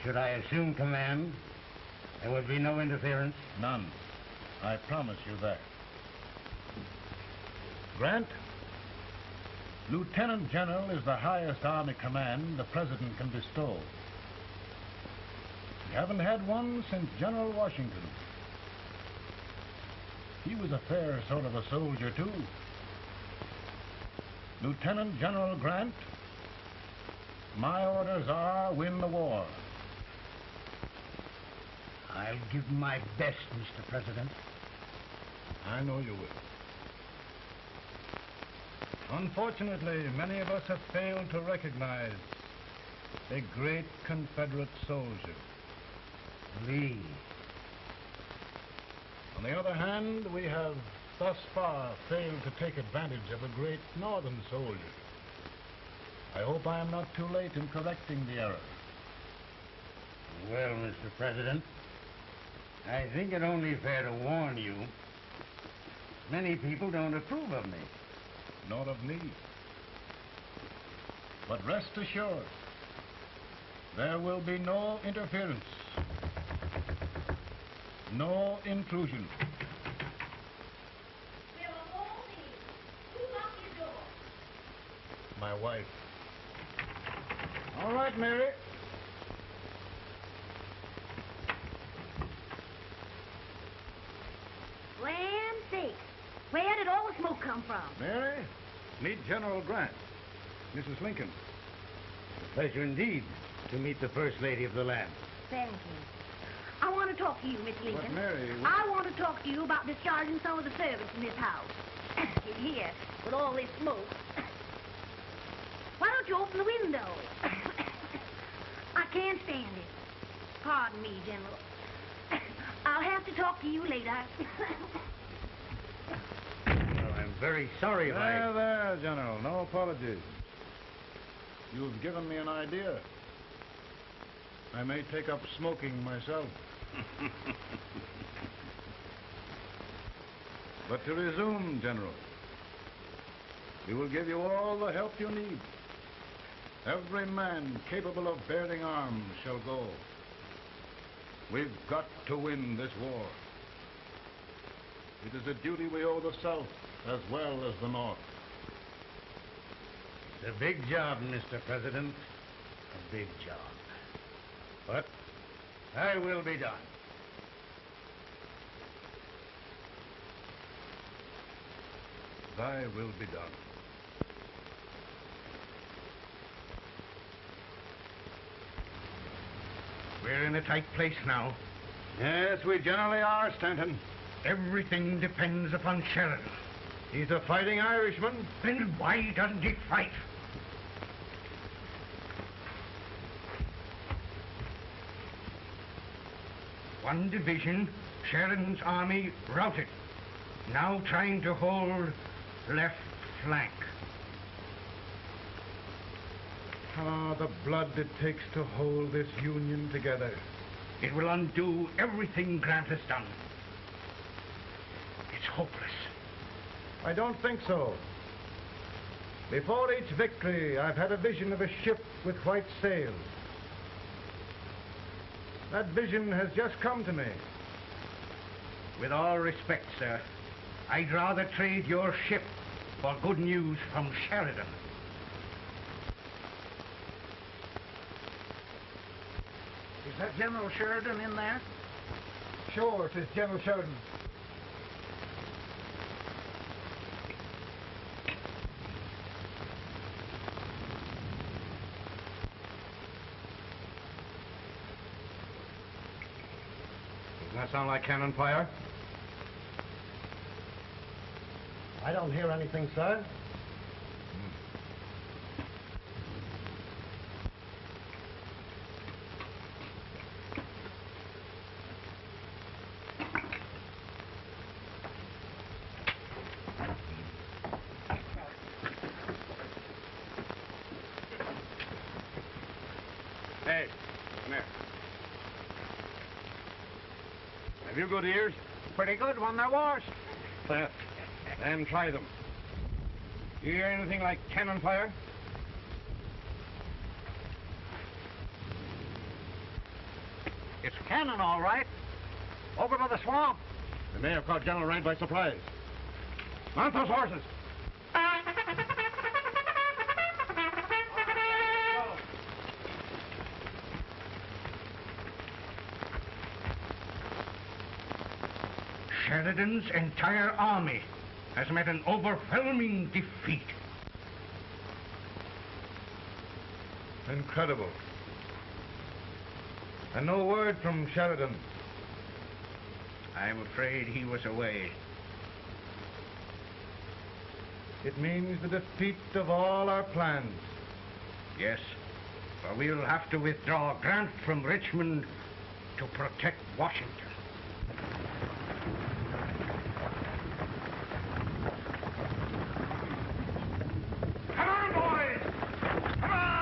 Should I assume command, there would be no interference? None. I promise you that. Grant, Lieutenant General is the highest army command the President can bestow. haven't had one since General Washington. He was a fair sort of a soldier, too. Lieutenant General Grant, my orders are win the war. I'll give my best, Mr. President. I know you will. Unfortunately, many of us have failed to recognize a great Confederate soldier, Lee. On the other hand, we have thus far failed to take advantage of a great Northern soldier. I hope I am not too late in correcting the error. Well, Mr. President, I think it only fair to warn you. Many people don't approve of me. Nor of me. But rest assured, there will be no interference, no intrusion. My wife. All right, Mary. Land sakes, where did all the smoke come from? Mary, meet General Grant, Mrs. Lincoln. A pleasure indeed to meet the First Lady of the land. Thank you. I want to talk to you, Miss Lincoln. But, Mary... I want to talk to you about discharging some of the servants in this house. In here, with all this smoke. Why don't you open the window? I can't stand it. Pardon me, General. I'll have to talk to you later. Well, I'm very sorry if There, General. No apologies. You've given me an idea. I may take up smoking myself. But to resume, General, we will give you all the help you need. Every man capable of bearing arms shall go. We've got to win this war. It is a duty we owe the South as well as the North. It's a big job, Mr. President. A big job. But I will be done. Thy will be done. We're in a tight place now. Yes, we generally are, Stanton. Everything depends upon Sheridan. He's a fighting Irishman. Then why doesn't he fight? One division, Sheridan's army, routed. Now trying to hold left flank. Ah, the blood it takes to hold this Union together. It will undo everything Grant has done. It's hopeless. I don't think so. Before each victory, I've had a vision of a ship with white sails. That vision has just come to me. With all respect, sir, I'd rather trade your ship for good news from Sheridan. Is that General Sheridan in there? Sure, it is General Sheridan. Doesn't that sound like cannon fire? I don't hear anything, sir. Hey, come here. Have you good ears? Pretty good when they're washed. Then try them. You hear anything like cannon fire? It's cannon, all right. Over by the swamp. They may have caught General Grant by surprise. Mount those horses. Sheridan's entire army has met an overwhelming defeat. Incredible. And no word from Sheridan. I'm afraid he was away. It means the defeat of all our plans. Yes, for we'll have to withdraw Grant from Richmond to protect Washington. Come on, boys! Come on!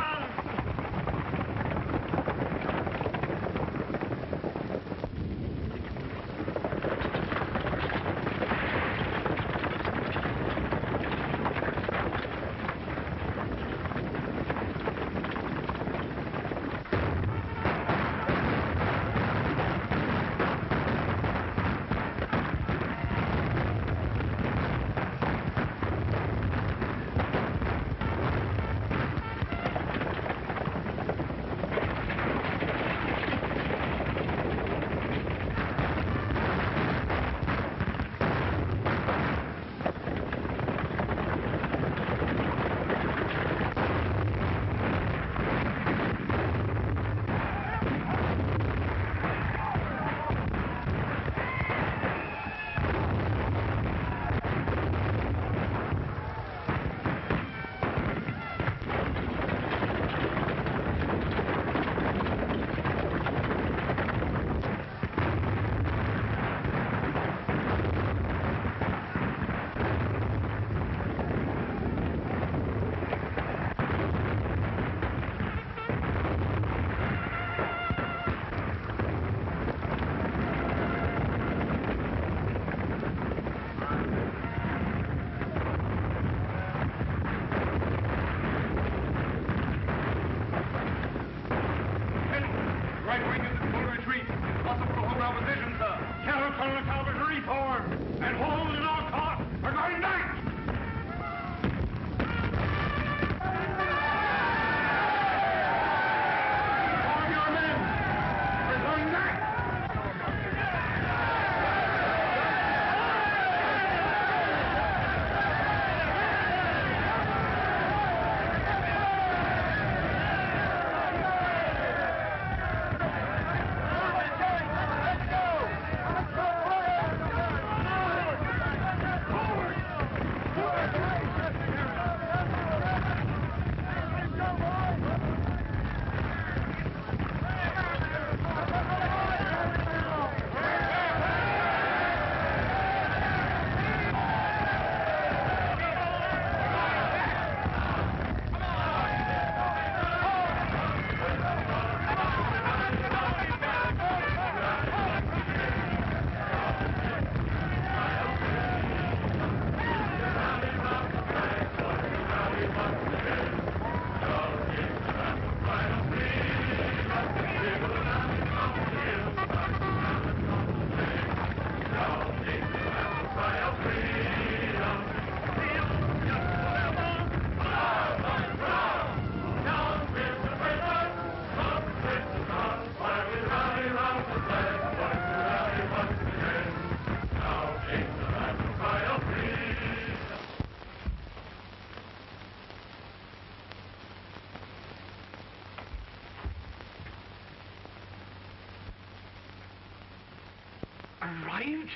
Arrived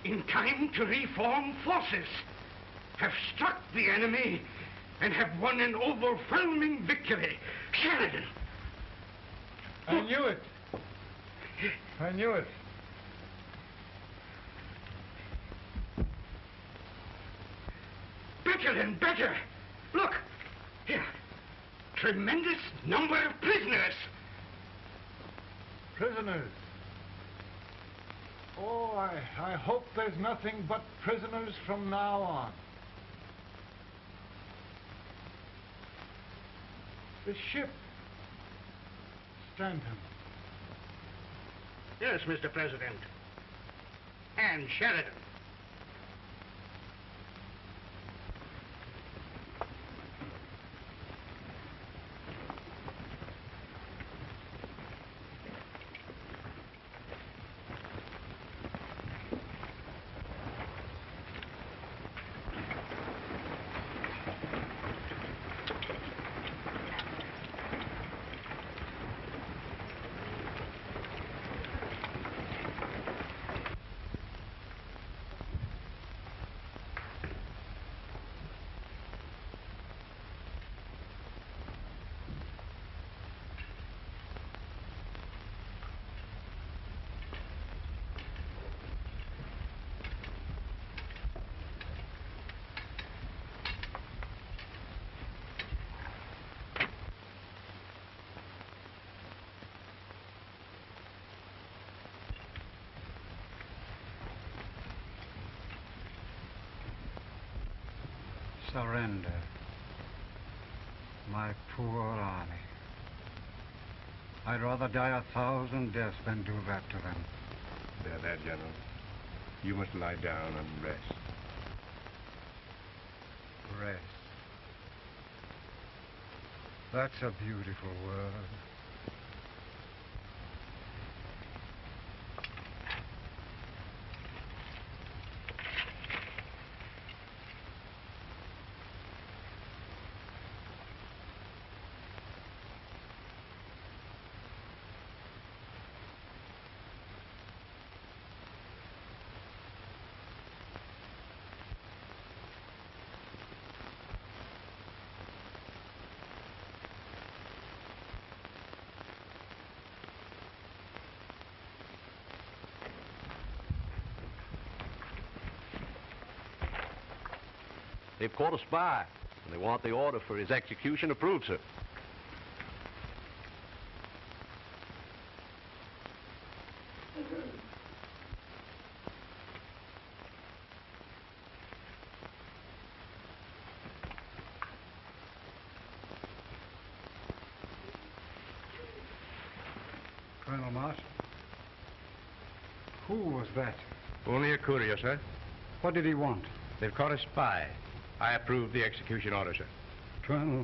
in time to reform forces, have struck the enemy, and have won an overwhelming victory. Sheridan! I knew it. I knew it. Better and better. Look, here. Tremendous number of prisoners. Prisoners? Oh, I hope there's nothing but prisoners from now on. The ship. Stanton. Yes, Mr. President. And Sheridan. Surrender. My poor army. I'd rather die 1,000 deaths than do that to them. There, General. You must lie down and rest. Rest. That's a beautiful word. They've caught a spy, and they want the order for his execution approved, sir. Colonel Marsh? Who was that? Only a courier, sir. What did he want? They've caught a spy. I approve the execution order, sir. Colonel,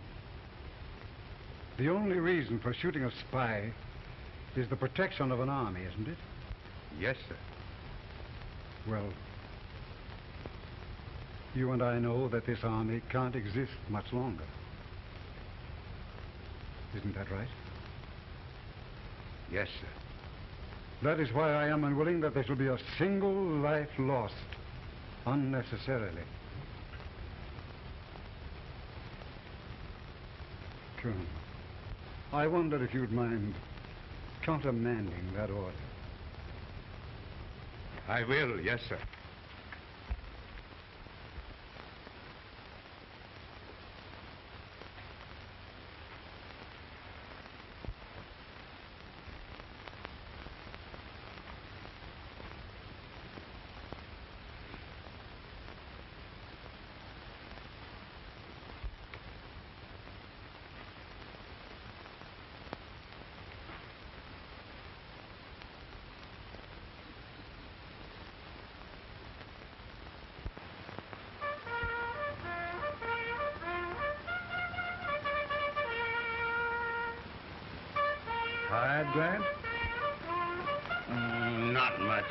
the only reason for shooting a spy is the protection of an army, isn't it? Yes, sir. Well, you and I know that this army can't exist much longer. Isn't that right? Yes, sir. That is why I am unwilling that there shall be a single life lost unnecessarily. Colonel, I wonder if you'd mind countermanding that order. I will, yes, sir. Tired, Grant? Not much.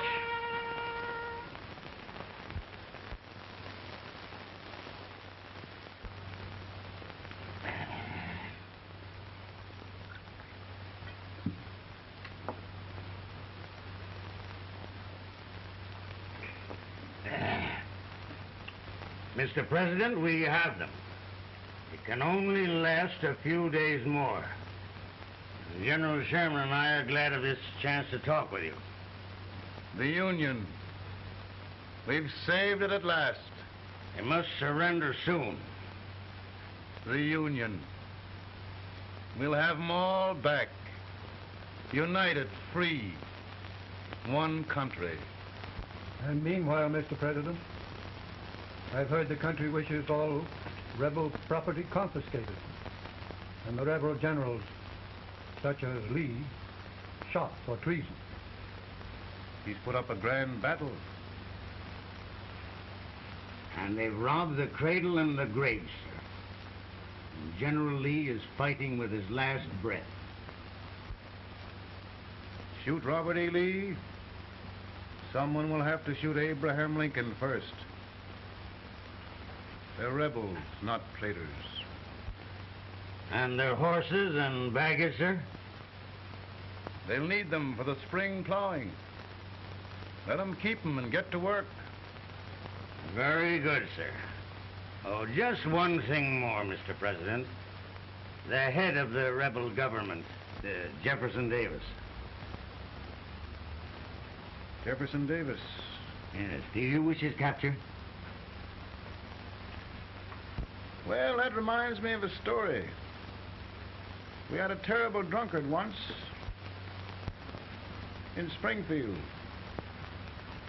Mr. President, we have them. It can only last a few days more. General Sherman and I are glad of this chance to talk with you. The Union. We've saved it at last. They must surrender soon. The Union. We'll have them all back. United, free. One country. And meanwhile, Mr. President, I've heard the country wishes all rebel property confiscated, and the rebel generals, such as Lee, shot for treason. He's put up a grand battle. And they've robbed the cradle and the grave, sir. And General Lee is fighting with his last breath. Shoot Robert E. Lee? Someone will have to shoot Abraham Lincoln first. They're rebels, not traitors. And their horses and baggage, sir? They'll need them for the spring plowing. Let them keep them and get to work. Very good, sir. Oh, just one thing more, Mr. President. The head of the rebel government, Jefferson Davis. Jefferson Davis? Yes. Do you wish his capture? Well, that reminds me of a story. We had a terrible drunkard once in Springfield.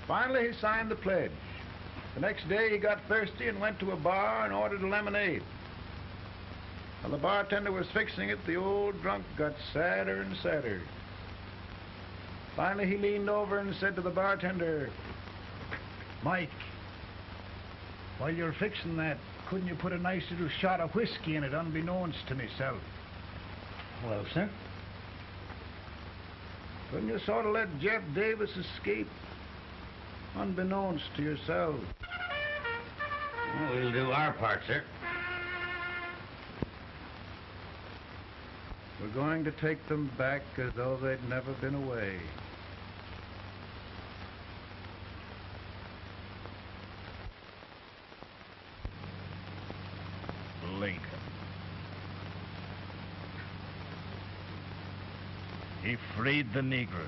Finally, he signed the pledge. The next day he got thirsty and went to a bar and ordered a lemonade. While the bartender was fixing it, the old drunk got sadder and sadder. Finally he leaned over and said to the bartender, "Mike, while you're fixing that, couldn't you put a nice little shot of whiskey in it unbeknownst to myself?" Well, sir? Couldn't you sort of let Jeff Davis escape unbeknownst to yourself? Well, we'll do our part, sir. We're going to take them back as though they'd never been away. Lincoln. He freed the Negroes.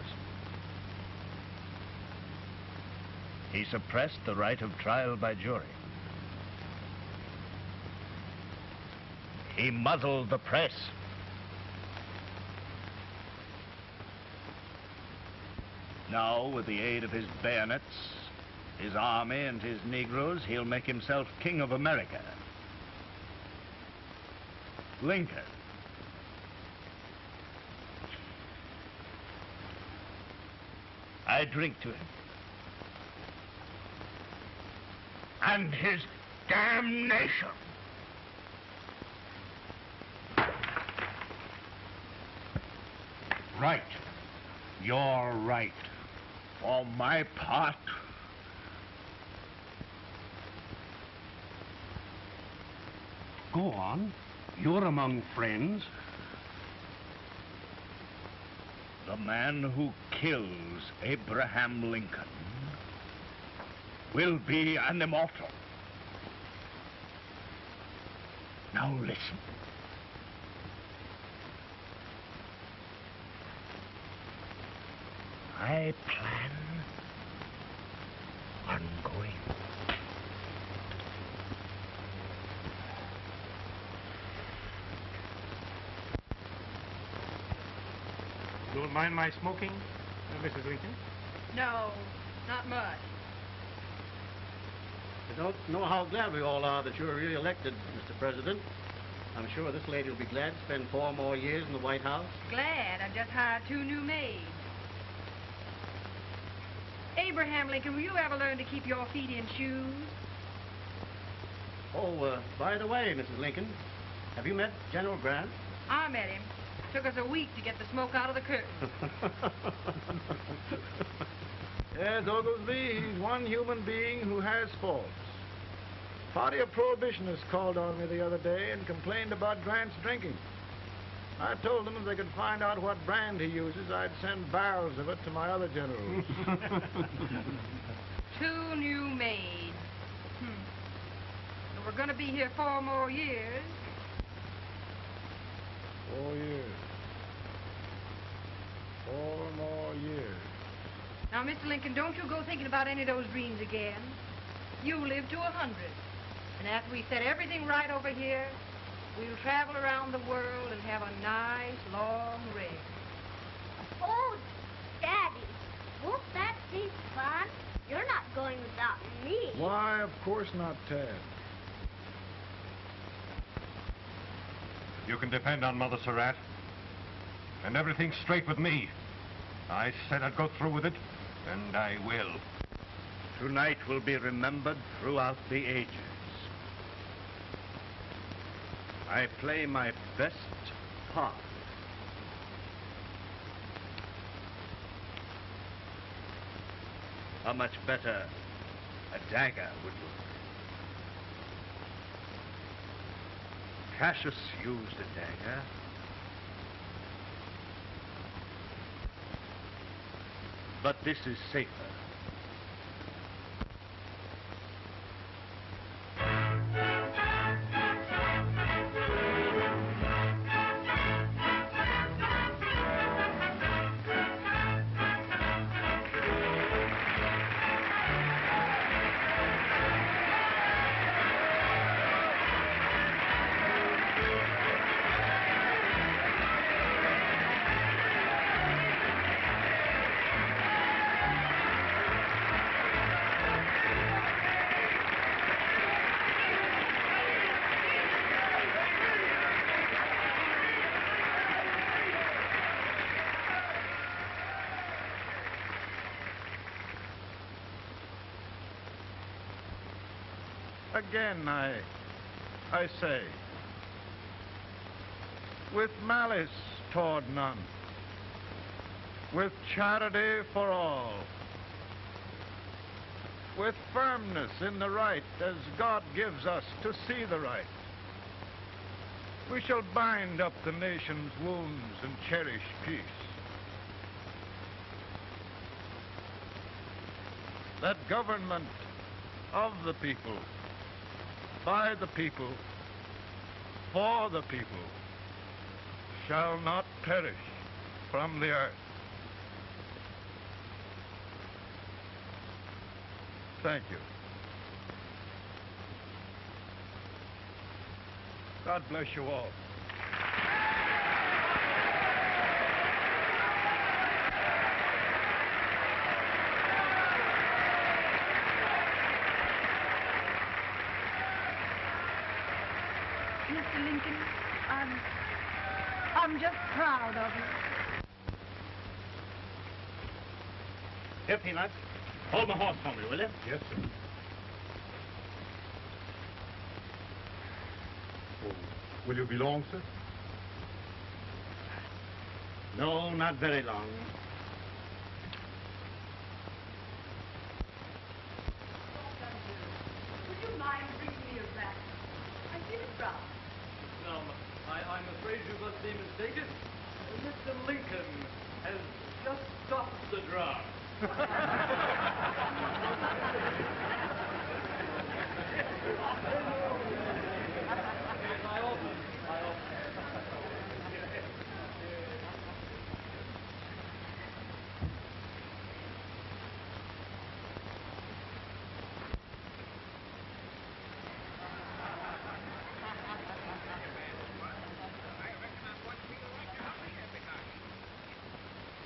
He suppressed the right of trial by jury. He muzzled the press. Now, with the aid of his bayonets, his army, and his Negroes, he'll make himself king of America. Lincoln. I drink to him. And his damnation. Right. You're right. For my part, Go on. You're among friends. the man who kills Abraham Lincoln will be an immortal. Now listen. I plan on going. Don't mind my smoking, Mrs. Lincoln? No, not much. I don't know how glad we all are that you're re-elected, Mr. President. I'm sure this lady will be glad to spend 4 more years in the White House. Glad I've just hired 2 new maids. Abraham Lincoln, will you ever learn to keep your feet in shoes? Oh, by the way, Mrs. Lincoln, have you met General Grant? I met him. Took us a week to get the smoke out of the curtain. Yes, Oglesby, he's one human being who has faults. A party of prohibitionists called on me the other day and complained about Grant's drinking. I told them if they could find out what brand he uses, I'd send barrels of it to my other generals. 2 new maids. And we're going to be here 4 more years. 4 years. 4 more years. Now, Mr. Lincoln, don't you go thinking about any of those dreams again. You live to 100. And after we set everything right over here, we'll travel around the world and have a nice, long rest. Oh, Daddy, won't that be fun? You're not going without me. Why, of course not, Tad. You can depend on Mother Surratt. And everything's straight with me. I said I'd go through with it, and I will. Tonight will be remembered throughout the ages. I play my best part. How much better a dagger would look. Cassius used a dagger. But this is safer. Again, I say, with malice toward none, with charity for all, with firmness in the right as God gives us to see the right, we shall bind up the nation's wounds and cherish peace. That government of the people, by the people, for the people, shall not perish from the earth. Thank you. God bless you all. Mr. Lincoln, I'm just proud of you. Here, Peanuts. Hold my horse for me, will you? Yes, sir. Oh, will you be long, sir? No, not very long. Would you mind bringing me a rat? I did it wrong. Now, I'm afraid you must be mistaken. Mr. Lincoln has just stopped the draft.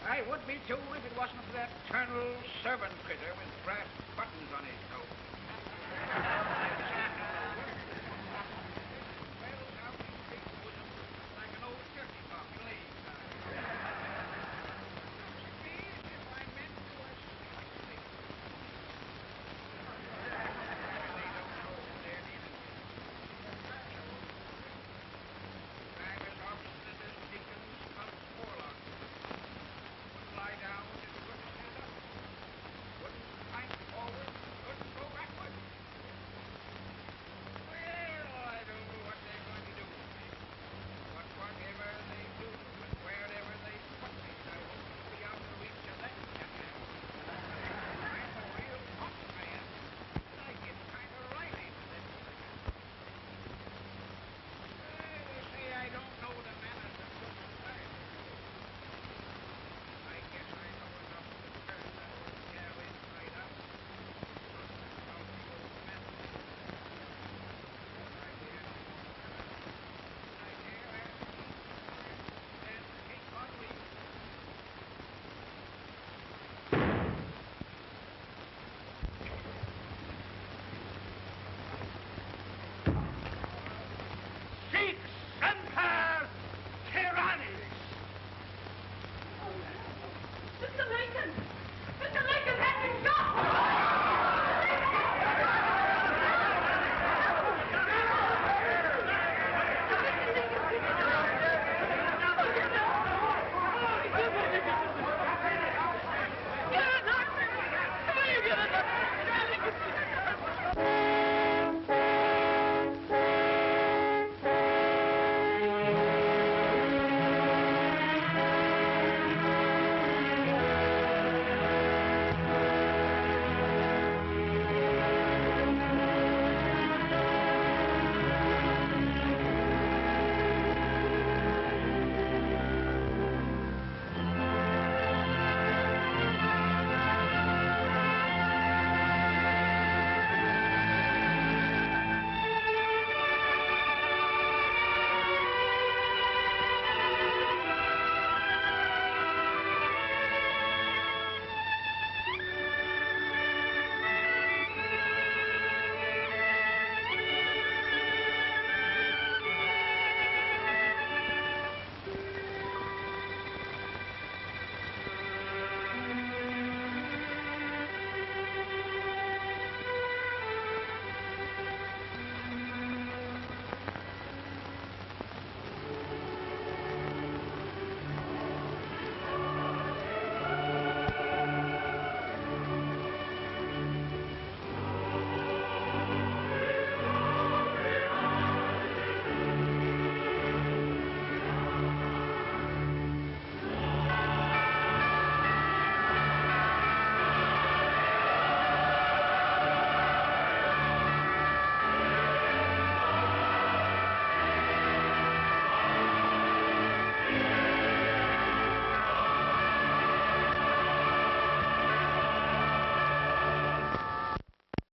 I would be too if it wasn't for that eternal servant critter with brass buttons on his coat.